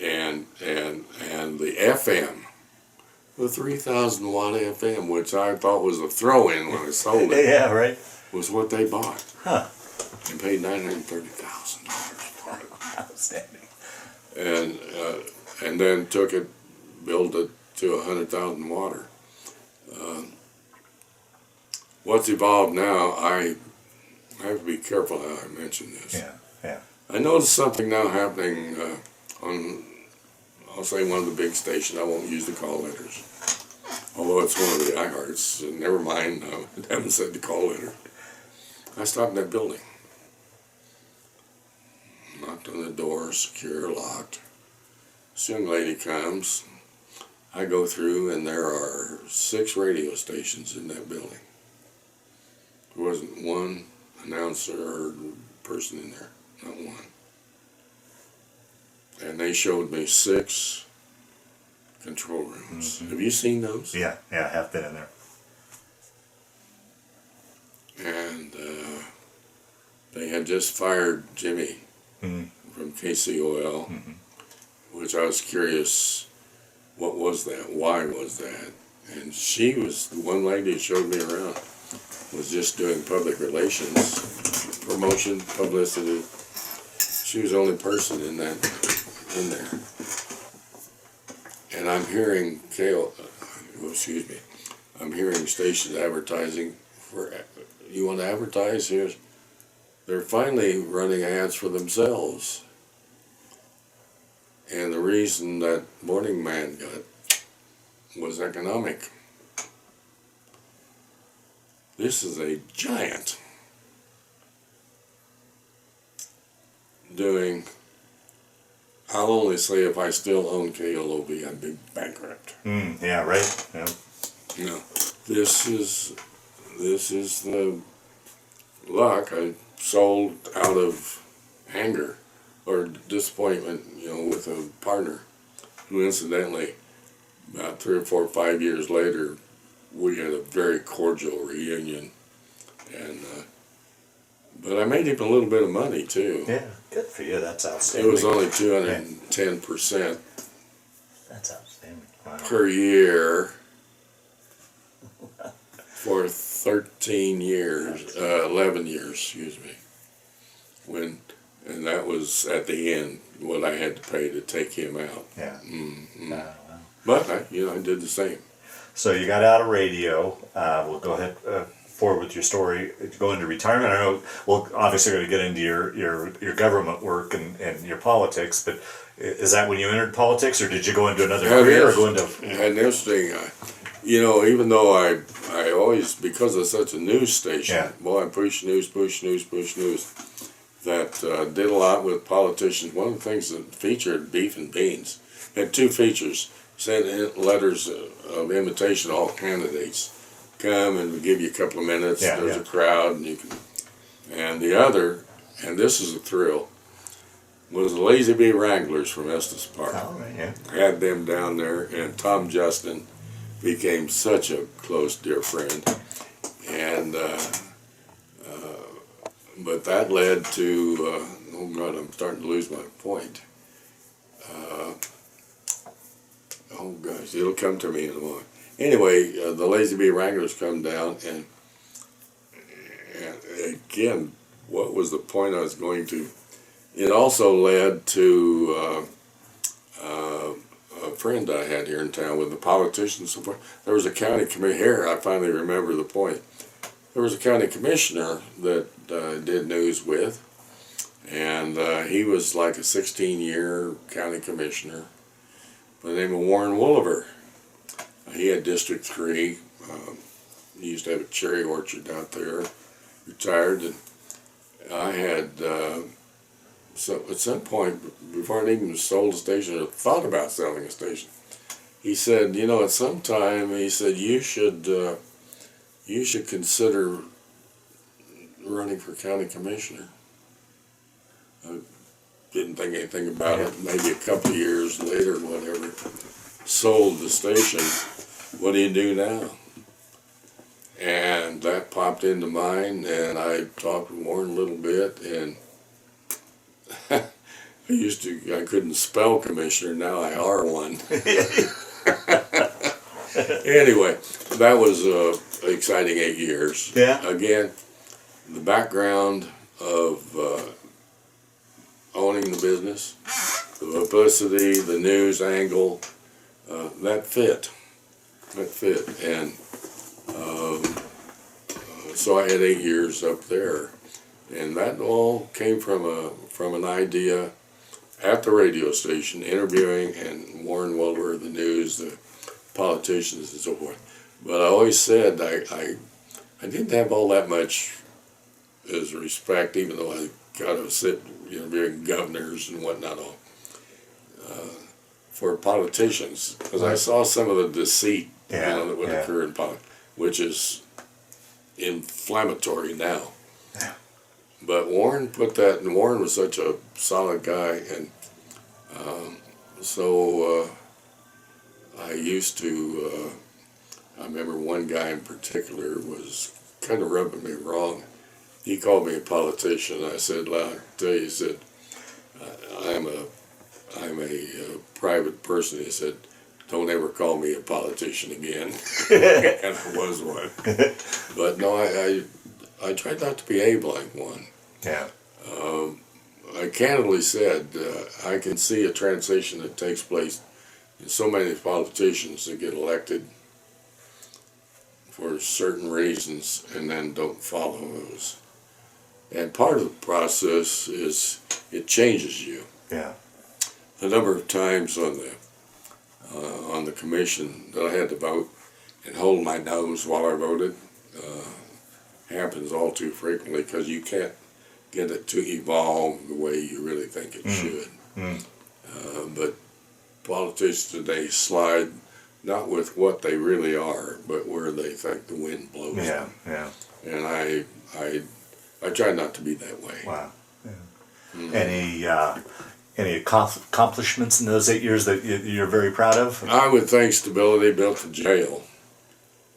And the FM, the 3,000 watt FM, which I thought was a throw-in when I sold it. Yeah, right. Was what they bought. Huh. And paid $930,000 for it. Outstanding. And then took it, built it to 100,000 watt. What's evolved now, I have to be careful how I mention this. Yeah, yeah. I noticed something now happening on, I'll say one of the big stations. I won't use the call letters. Although it's one of the iHearts, never mind, I haven't said the call letter. I stopped in that building. are secure, locked. This young lady comes. I go through, and there are 6 radio stations in that building. There wasn't one announcer or person in there, not one. And they showed me 6 control rooms. Mm-hmm. Have you seen those? Yeah, I have been in there. And they had just fired Jimmy from KCOL, which I was curious, what was that? Why was that? And she was the one lady that showed me around, was just doing public relations, promotion, publicity. She was the only person in there. And I'm hearing I'm hearing stations advertising for, you want to advertise here? They're finally running ads for themselves. And the reason that Morning Man got was economic. This is a giant doing, I'll only say if I still own KLOV, I'd be bankrupt. Yeah, right. Yeah. No, this is the luck. I sold out of anger or disappointment, with a partner who incidentally, about 3 or 4 or 5 years later, we had a very cordial reunion. And but I made him a little bit of money too. Yeah, good for you. That's outstanding. It was only 210% That's outstanding. Wow. per year for 13 years, 11 years, excuse me. And that was at the end what I had to pay to take him out. Yeah. Mm-hmm. Wow. But I did the same. So you got out of radio. We'll go ahead forward with your story. Go into retirement. I know. Well, obviously, we're going to get into your government work and your politics. But is that when you entered politics, or did you go into another career, or go into? And interesting. Even though I always, because of such a news station, boy, I push news, that did a lot with politicians. One of the things that featured Beef and Beans had 2 features. Sent in letters of invitation to all candidates. Come and we'll give you a couple of minutes. There's a crowd, and you can. And the other, and this is a thrill, was the Lazy Bee Wranglers from Estes Park. Oh, right, yeah. Had them down there, and Tom Justin became such a close, dear friend. And but that led to, oh God, I'm starting to lose my point. Oh gosh, it'll come to me in a moment. Anyway, the Lazy Bee Wranglers come down, and again, what was the point I was going to? It also led to a friend I had here in town with the politicians and so forth. There was a county commissioner, here I finally remember the point. There was a county commissioner that did news with, and he was like a 16-year county commissioner by the name of Warren Wooliver. He had District 3. He used to have a cherry orchard out there, retired, and I had, so at some point, before I even sold a station or thought about selling a station, he said, at some time, he said, you should consider running for county commissioner. I didn't think anything about it. Maybe a couple of years later, whatever, sold the station. What do you do now? And that popped into mind, and I talked with Warren a little bit, and I couldn't spell commissioner, now I are one. Anyway, that was an exciting 8 years. Yeah. Again, the background of owning the business, the publicity, the news angle, that fit. And so I had 8 years up there, and that all came from an idea at the radio station, interviewing, and Warren Wilder, the news, the politicians, and so forth. But I always said I didn't have all that much as respect, even though I got to sit, being governors and whatnot all. For politicians, because I saw some of the deceit that would occur in politics, which is inflammatory now. Yeah. But Warren put that, and Warren was such a solid guy, and so I used to, I remember one guy in particular was kind of rubbing me wrong. He called me a politician. I said, "Well, I tell you," he said, I'm a private person." He said, "Don't ever call me a politician again." And I was one. But no, I tried not to behave like one. Yeah. I candidly said, I can see a transition that takes place in so many politicians that get elected for certain reasons and then don't follow those. And part of the process is it changes you. Yeah. The number of times on the commission that I had to vote and hold my nose while I voted happens all too frequently because you can't get it to evolve the way you really think it should. But politicians today slide not with what they really are, but where they think the wind blows them. Yeah. And I try not to be that way. Wow. Yeah. Any accomplishments in those 8 years that you're very proud of? I would think stability built the jail,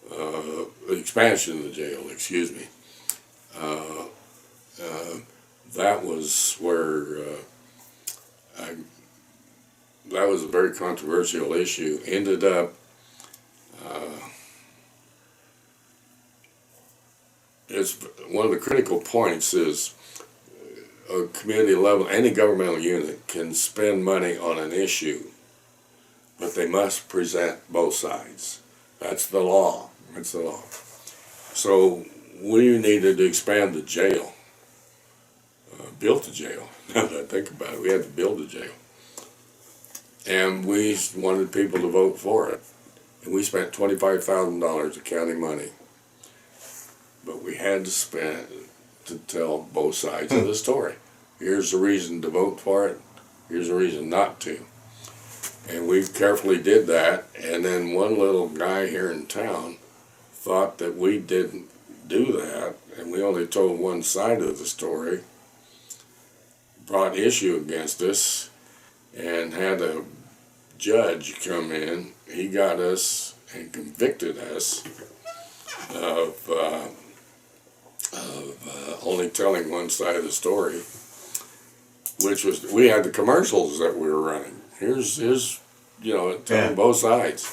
the expansion of the jail, excuse me. That was where that was a very controversial issue. Ended up it's one of the critical points is a community level, any governmental unit can spend money on an issue, but they must present both sides. That's the law. That's the law. So we needed to expand the jail, built the jail. Now that I think about it, we had to build a jail. And we wanted people to vote for it. And we spent $25,000 of county money. But we had to spend to tell both sides of the story. Here's the reason to vote for it. Here's the reason not to. And we carefully did that. And then one little guy here in town thought that we didn't do that, and we only told one side of the story, brought issue against us, and had a judge come in. He got us and convicted us of only telling one side of the story, which was, we had the commercials that we were running. Here's telling both sides.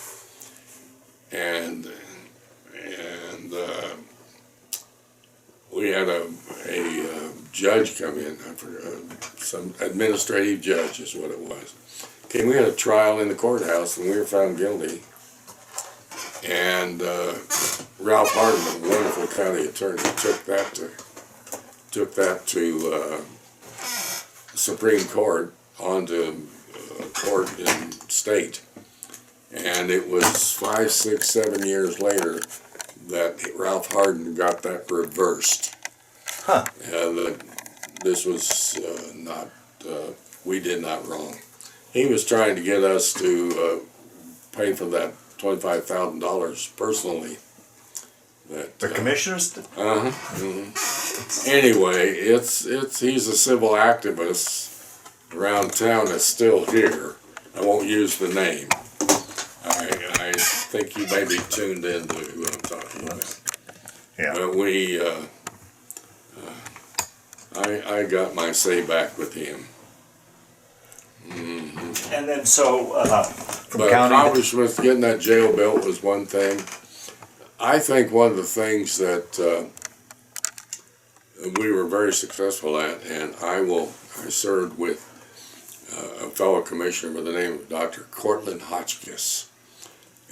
And we had a judge come in, I forgot, some administrative judge is what it was. Okay, we had a trial in the courthouse and we were found guilty. And Ralph Hardin, a wonderful county attorney, took that to Supreme Court, onto court in state. And it was 5, 6, 7 years later that Ralph Hardin got that reversed. Huh. And this was we did not wrong. He was trying to get us to pay for that $25,000 personally. The commissioners? Anyway, he's a civil activist around town that's still here. I won't use the name. I think you may be tuned into who I'm talking about. Yeah. But I got my say back with him. And then from But county accomplishments, getting that jail built was one thing. I think one of the things that we were very successful at, and I served with a fellow commissioner by the name of Dr. Cortland Hotchkiss.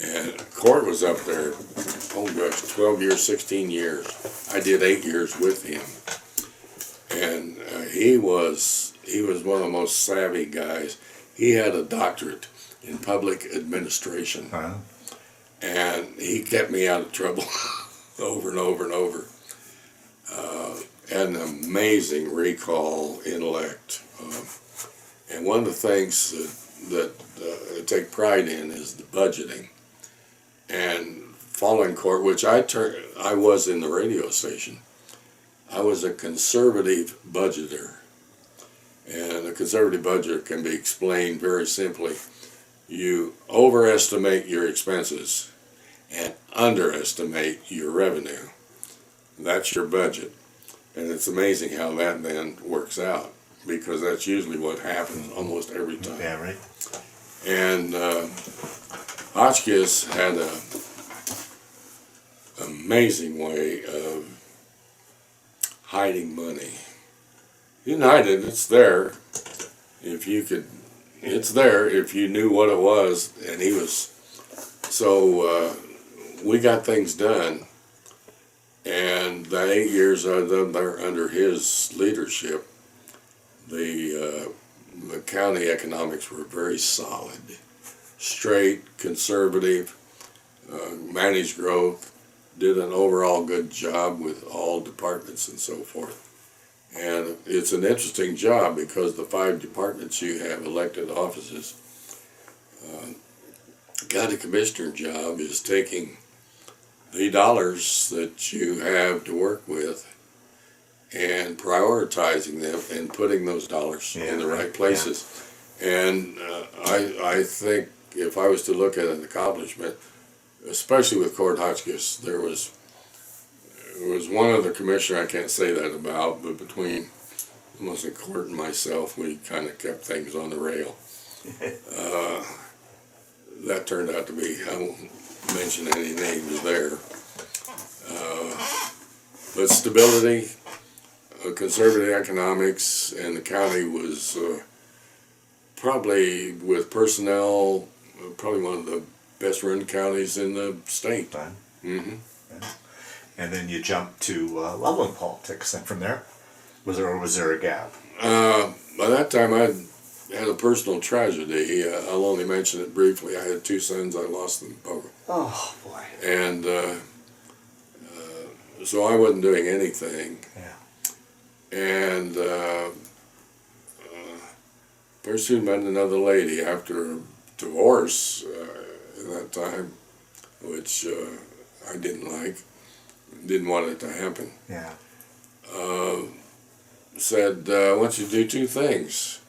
And Court was up there, 12 years, 16 years. I did 8 years with him. And he was one of the most savvy guys. He had a doctorate in public administration. Uh-huh. And he kept me out of trouble over and over and over. an amazing recall intellect. And one of the things that I take pride in is the budgeting. And following court, which I was in the radio station, I was a conservative budgeter. And a conservative budget can be explained very simply. You overestimate your expenses and underestimate your revenue. That's your budget. And it's amazing how that then works out, because that's usually what happens almost every time. Yeah, right. And Hotchkiss had an amazing way of hiding money. You didn't hide it, it's there. It's there if you knew what it was. And he was, so we got things done. And the 8 years I was there under his leadership, the county economics were very solid, straight, conservative, managed growth, did an overall good job with all departments and so forth. And it's an interesting job because the 5 departments you have elected offices. County commissioner job is taking the dollars that you have to work with and prioritizing them and putting those dollars in the right places. Yeah. And I think if I was to look at an accomplishment, especially with Court Hotchkiss, there was one other commissioner I can't say that about, but between almost the court and myself, we kind of kept things on the rail. That turned out to be, I won't mention any names there. But stability, conservative economics, and the county was probably, with personnel, probably one of the best run counties in the state. Mm-hmm. Yeah. And then you jumped to Loveland politics, and from there, was there a gap? By that time, I had a personal tragedy. I'll only mention it briefly. I had 2 sons. I lost them both. Oh, boy. And so I wasn't doing anything. Yeah. And pursued met another lady after a divorce at that time, which I didn't like. Didn't want it to happen. Yeah. Said, I want you to do 2 things.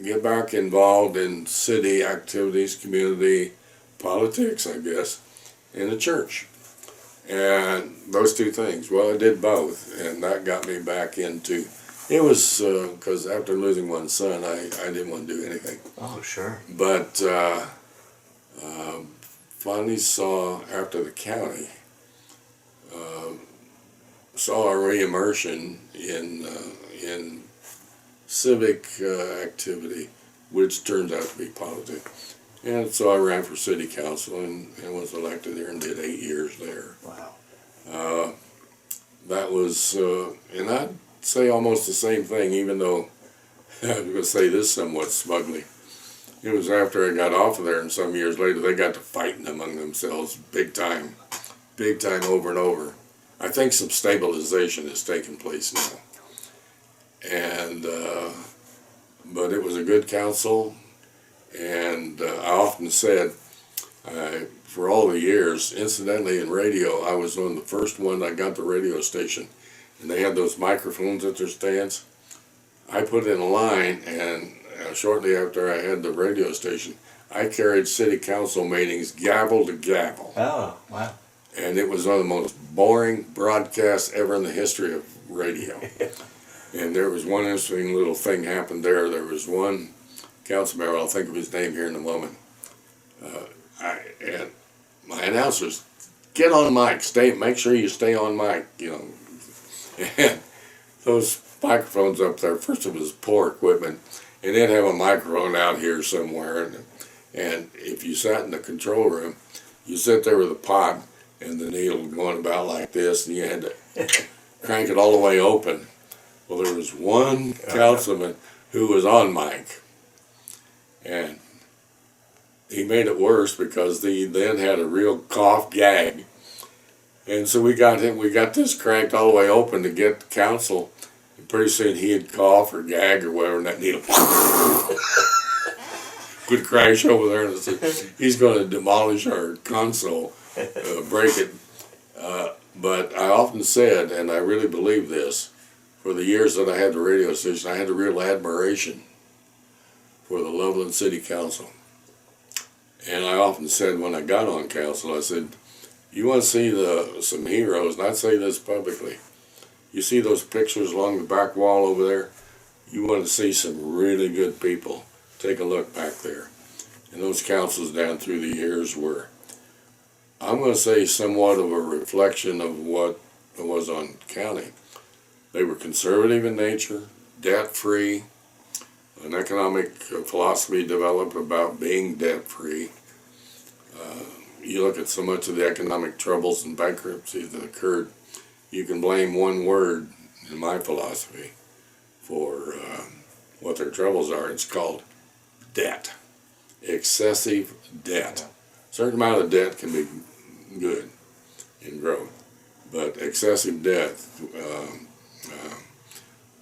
Get back involved in city activities, community politics, I guess, in the church. And those 2 things. Well, I did both, and that got me back into, it was, because after losing one son, I didn't want to do anything. Oh, sure. But finally saw, after the county, saw a re-immersion in civic activity, which turned out to be politics. And so I ran for city council and was elected there and did 8 years there. Wow. That was, and I'd say almost the same thing, even though I was going to say this somewhat smugly. It was after I got off of there, and some years later they got to fighting among themselves big time over and over. I think some stabilization has taken place now. And but it was a good council, and I often said, for all the years, incidentally in radio, I was one of the first one that got the radio station, and they had those microphones at their stands. I put in a line, and shortly after I had the radio station, I carried city council meetings gavel to gavel. Oh, wow. And it was one of the most boring broadcasts ever in the history of radio. And there was one interesting little thing happened there. There was one council member, I'll think of his name here in a moment, and my announcers, get on mic, make sure you stay on mic, you know. And those microphones up there, first it was poor equipment, and they'd have a microphone out here somewhere, and if you sat in the control room, you sit there with a pot and the needle going about like this, and you had to crank it all the way open. Well, there was one councilman who was on mic, and he made it worse because he then had a real cough gag, And so we got this cranked all the way open to get the council. And pretty soon he'd cough or gag or whatever, and that needle would crash over there. And he's going to demolish our console, break it. But I often said, and I really believe this, for the years that I had the radio station, I had a real admiration for the Loveland City Council. And I often said when I got on council, I said, you want to see some heroes, and I'd say this publicly. You see those pictures along the back wall over there? You want to see some really good people. Take a look back there. And those councils down through the years were, I'm going to say, somewhat of a reflection of what was on county. They were conservative in nature, debt-free, an economic philosophy developed about being debt-free. You look at so much of the economic troubles and bankruptcy that occurred, you can blame one word in my philosophy for what their troubles are. It's called debt. Excessive debt. A certain amount of debt can be good in growth, but excessive debt.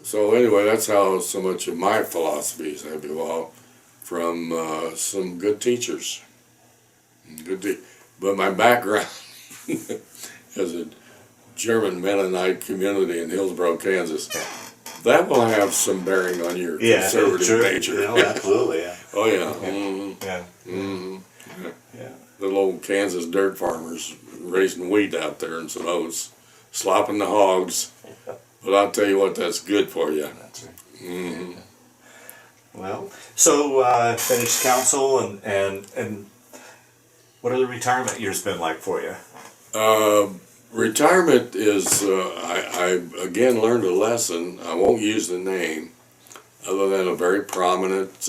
So anyway, that's how so much of my philosophies have evolved from some good teachers. But my background as a German Mennonite community in Hillsboro, Kansas, that will have some bearing on your conservative nature. Yeah, absolutely. Yeah. Oh yeah. Yeah. Little old Kansas dirt farmers raising wheat out there and some oats, slopping the hogs. But I'll tell you what, that's good for you. That's right. Well, so finished council and what have the retirement years been like for you? Retirement is, I again learned a lesson. I won't use the name, other than a very prominent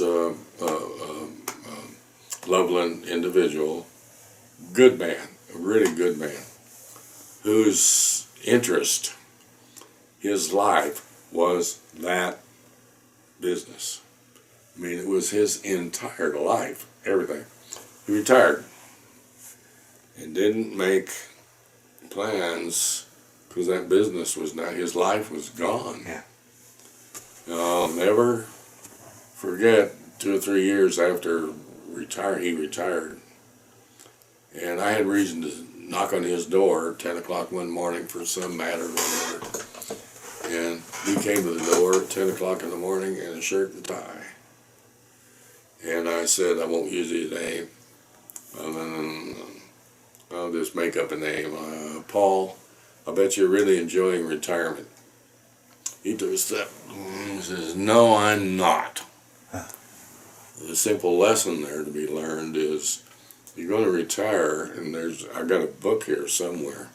Loveland individual, good man, a really good man, whose interest, his life was that business. I mean, it was his entire life, everything. He retired and didn't make plans because that business was not, his life was gone. Yeah. I'll never forget 2 or 3 years after he retired. And I had reason to knock on his door at 10 o'clock one morning for some matter or whatever. And he came to the door at 10 o'clock in the morning in a shirt and tie. And I said, I won't use his name. I'll just make up a name. Paul, I bet you're really enjoying retirement. He took a step. He says, no, I'm not. The simple lesson there to be learned is you're going to retire, and I got a book here somewhere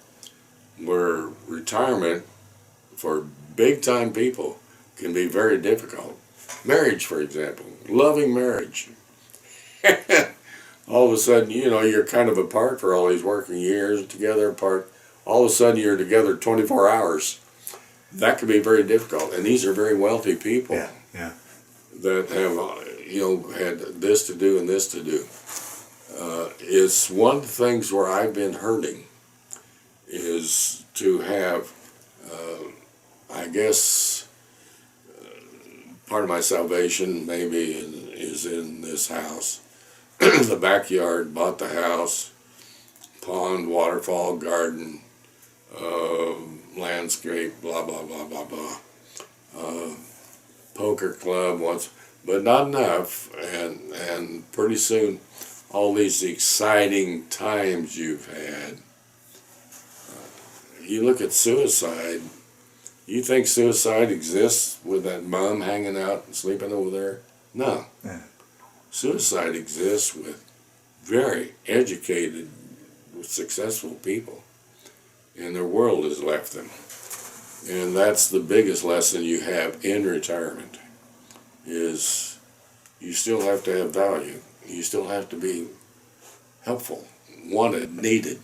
where retirement for big-time people can be very difficult. Marriage, for example, loving marriage. All of a sudden, you're kind of apart for all these working years, together apart. All of a sudden, you're together 24 hours. That can be very difficult. And these are very wealthy people that have, had this to do and this to do. It's one of the things where I've been hurting is to have, I guess, part of my salvation maybe is in this house. The backyard, bought the house, pond, waterfall, garden, landscape, blah, blah, blah, blah, blah. Poker club once, but not enough. And pretty soon, all these exciting times you've had. You look at suicide, you think suicide exists with that mom hanging out and sleeping over there? No. Yeah. Suicide exists with very educated, successful people, and their world has left them. And that's the biggest lesson you have in retirement, is you still have to have value. You still have to be helpful, wanted, needed.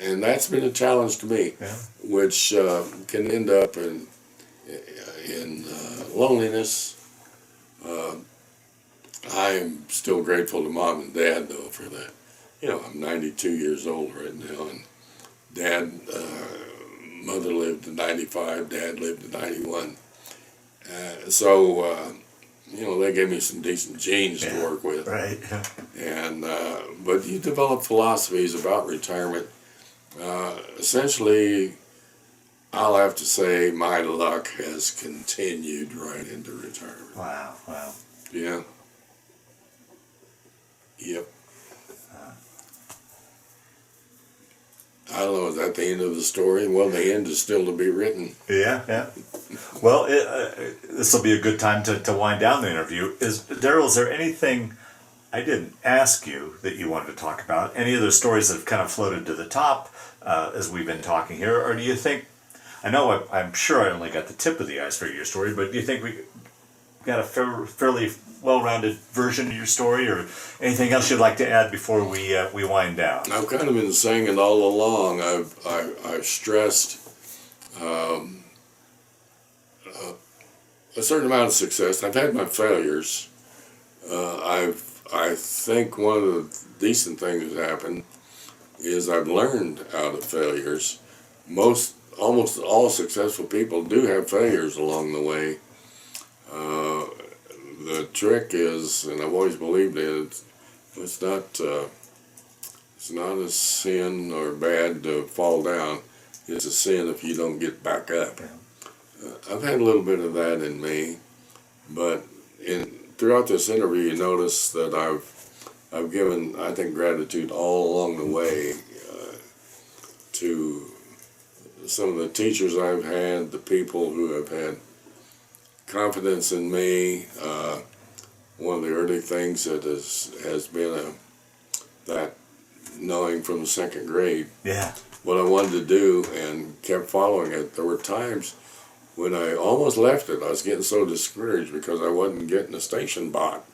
And that's been a challenge to me, which can end up in loneliness. I am still grateful to Mom and Dad, though, for the I'm 92 years old right now, and mother lived to 95, Dad lived to 91. They gave me some decent genes to work with. Right. And but you develop philosophies about retirement. Essentially, I'll have to say my luck has continued right into retirement. Wow. Yeah. Yep. I don't know, is that the end of the story? Well, the end is still to be written. Yeah. Well, this will be a good time to wind down the interview. Daryle, is there anything I didn't ask you that you wanted to talk about? Any other stories that have kind of floated to the top as we've been talking here? Or do you think, I'm sure I only got the tip of the iceberg of your story, but do you think we got a fairly well-rounded version of your story, or anything else you'd like to add before we wind down? I've kind of been saying it all along. I've stressed a certain amount of success. I've had my failures. I think one of the decent things that happened is I've learned out of failures. Almost all successful people do have failures along the way. The trick is, and I've always believed it, it's not a sin or bad to fall down. It's a sin if you don't get back up. I've had a little bit of that in me, but throughout this interview, you notice that I've given, I think, gratitude all along the way to some of the teachers I've had, the people who have had confidence in me. One of the early things that has been that knowing from the second grade what I wanted to do and kept following it. There were times when I almost left it. I was getting so discouraged because I wasn't getting a station bought,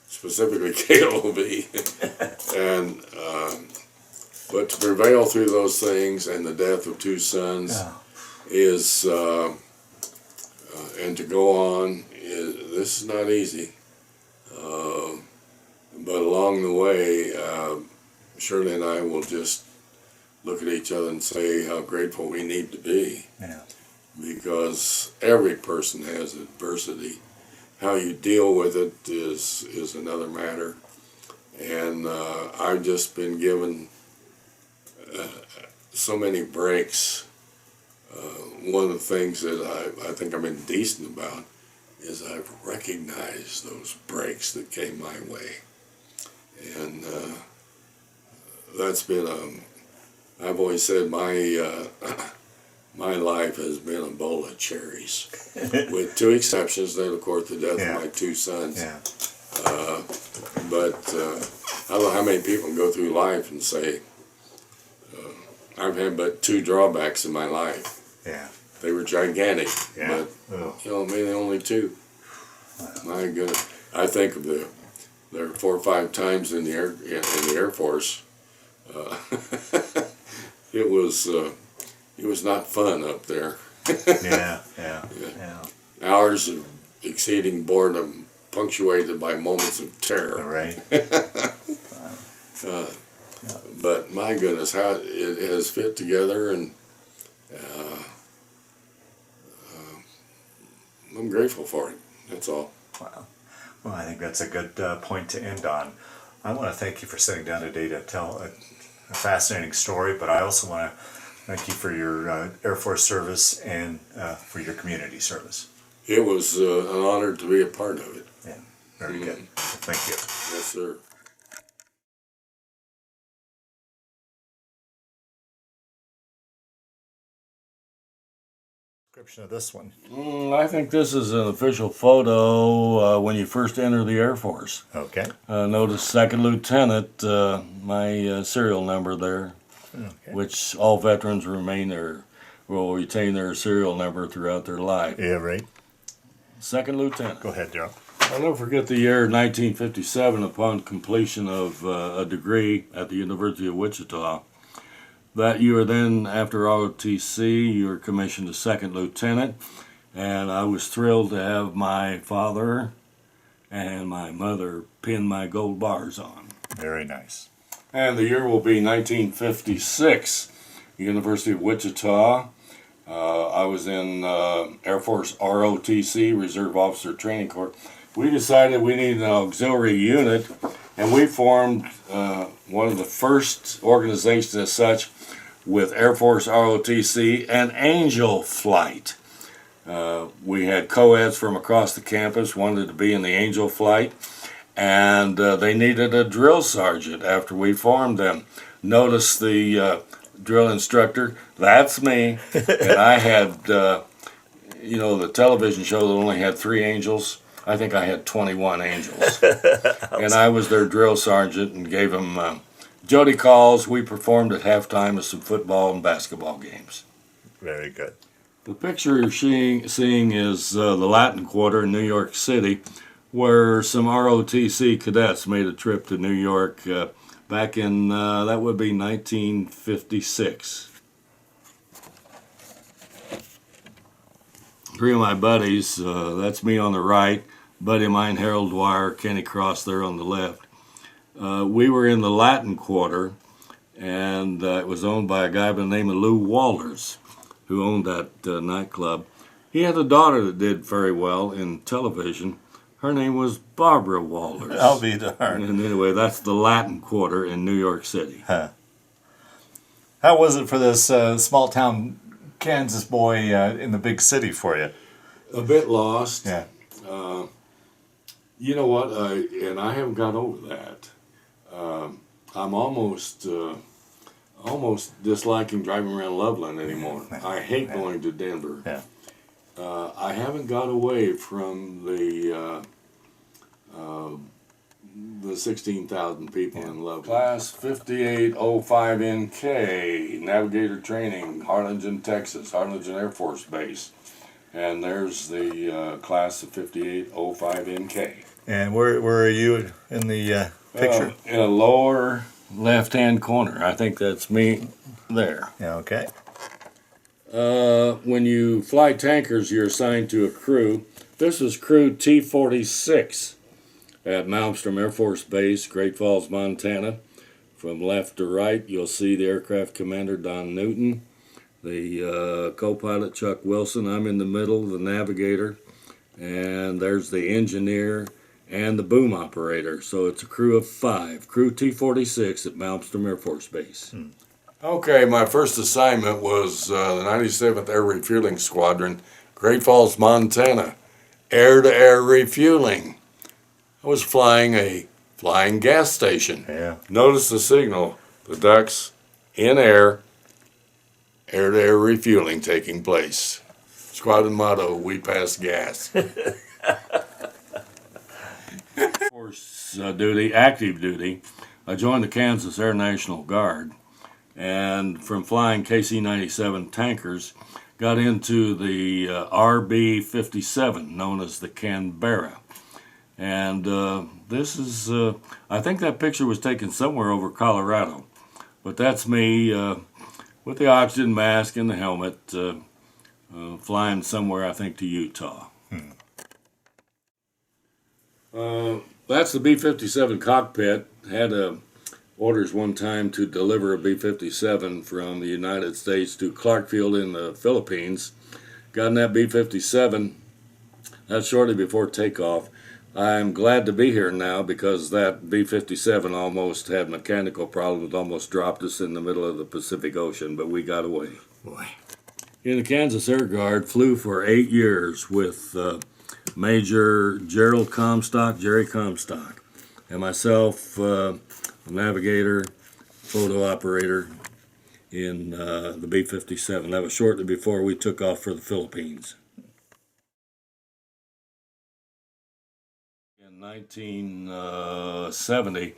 specifically KLOV. And but to prevail through those things and the death of two sons is and to go on, this is not easy. But along the way, Shirley and I will just look at each other and say how grateful we need to be. Yeah. Because every person has adversity. How you deal with it is another matter. And I've just been given so many breaks. One of the things that I think I've been decent about is I've recognized those breaks that came my way. And that's been I've always said my life has been a bowl of cherries, with two exceptions. Then, of course, the death of my two sons. But I don't know how many people can go through life and say, I've had but two drawbacks in my life. They were gigantic, but maybe only two. My goodness, I think of there were 4 or 5 times in the Air Force. It was not fun up there. Hours of exceeding boredom, punctuated by moments of terror. Right. But my goodness, how it has fit together, and I'm grateful for it. That's all. Wow. Well, I think that's a good point to end on. I want to thank you for sitting down today to tell a fascinating story, but I also want to thank you for your Air Force service and for your community service. It was an honor to be a part of it. Yeah, very good. Thank you. Yes, sir. Description of this one. I think this is an official photo when you first enter the Air Force. Okay. Notice Second Lieutenant, my serial number there, which all veterans will retain their serial number throughout their life. Yeah, right. Second Lieutenant. Go ahead, Daryle. I'll never forget the year 1957 upon completion of a degree at the University of Wichita. That year then, after ROTC, you were commissioned to second lieutenant, and I was thrilled to have my father and my mother pin my gold bars on. Very nice. And the year will be 1956, University of Wichita. I was in Air Force ROTC, Reserve Officer Training Corps. We decided we needed an auxiliary unit, and we formed one of the first organizations as such with Air Force ROTC, an Angel Flight. We had co-eds from across the campus wanted to be in the Angel Flight, and they needed a drill sergeant after we formed them. Notice the drill instructor, that's me, and I had, the television show that only had 3 angels. I think I had 21 angels. And I was their drill sergeant and gave them Jody calls. We performed at halftime of some football and basketball games. Very good. The picture you're seeing is the Latin Quarter in New York City, where some ROTC cadets made a trip to New York back in, that would be 1956. 3 of my buddies, that's me on the right, buddy of mine, Harold Dwyer, Kenny Cross there on the left. We were in the Latin Quarter, and it was owned by a guy by the name of Lou Walters, who owned that nightclub. He had a daughter that did very well in television. Her name was Barbara Walters. I'll be darned. And anyway, that's the Latin Quarter in New York City. Huh. How was it for this small town Kansas boy in the big city for you? A bit lost. Yeah. You know what? And I haven't got over that. I'm almost disliking driving around Loveland anymore. I hate going to Denver. Yeah. I haven't got away from the 16,000 people in Loveland. Class 5805 NK, navigator training, Harlingen, Texas, Harlingen Air Force Base. And there's the class of 5805 NK. And where are you in the picture? In a lower left-hand corner. I think that's me there. Yeah, okay. When you fly tankers, you're assigned to a crew. This is crew T-46 at Malmstrom Air Force Base, Great Falls, Montana. From left to right, you'll see the aircraft commander, Don Newton, the co-pilot, Chuck Wilson. I'm in the middle, the navigator, and there's the engineer and the boom operator. So it's a crew of 5, crew T-46 at Malmstrom Air Force Base. Okay, my first assignment was the 97th Air Refueling Squadron, Great Falls, Montana, air-to-air refueling. I was flying a flying gas station. Yeah. Notice the signal, the ducts in air, air-to-air refueling taking place. Squadron motto, we pass gas. Force duty, active duty, I joined the Kansas Air National Guard, and from flying KC-97 tankers, got into the RB-57, known as the Canberra. And this is, I think that picture was taken somewhere over Colorado, but that's me with the oxygen mask and the helmet, flying somewhere, I think, to Utah. That's the B-57 cockpit. Had orders one time to deliver a B-57 from the United States to Clarkfield in the Philippines. Got in that B-57. That's shortly before takeoff. I'm glad to be here now because that B-57 almost had mechanical problems, almost dropped us in the middle of the Pacific Ocean, but we got away. Boy. In the Kansas Air Guard, flew for 8 years with Major Jerry Comstock, and myself, navigator, photo operator in the B-57. That was shortly before we took off for the Philippines. In 1970,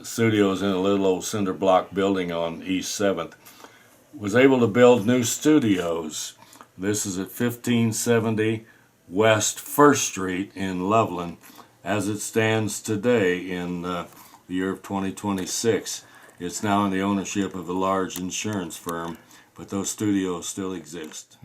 studios in a little old cinder block building on East 7th. Was able to build new studios. This is at 1570 West 1st Street in Loveland, as it stands today in the year of 2026. It's now in the ownership of a large insurance firm, but those studios still exist.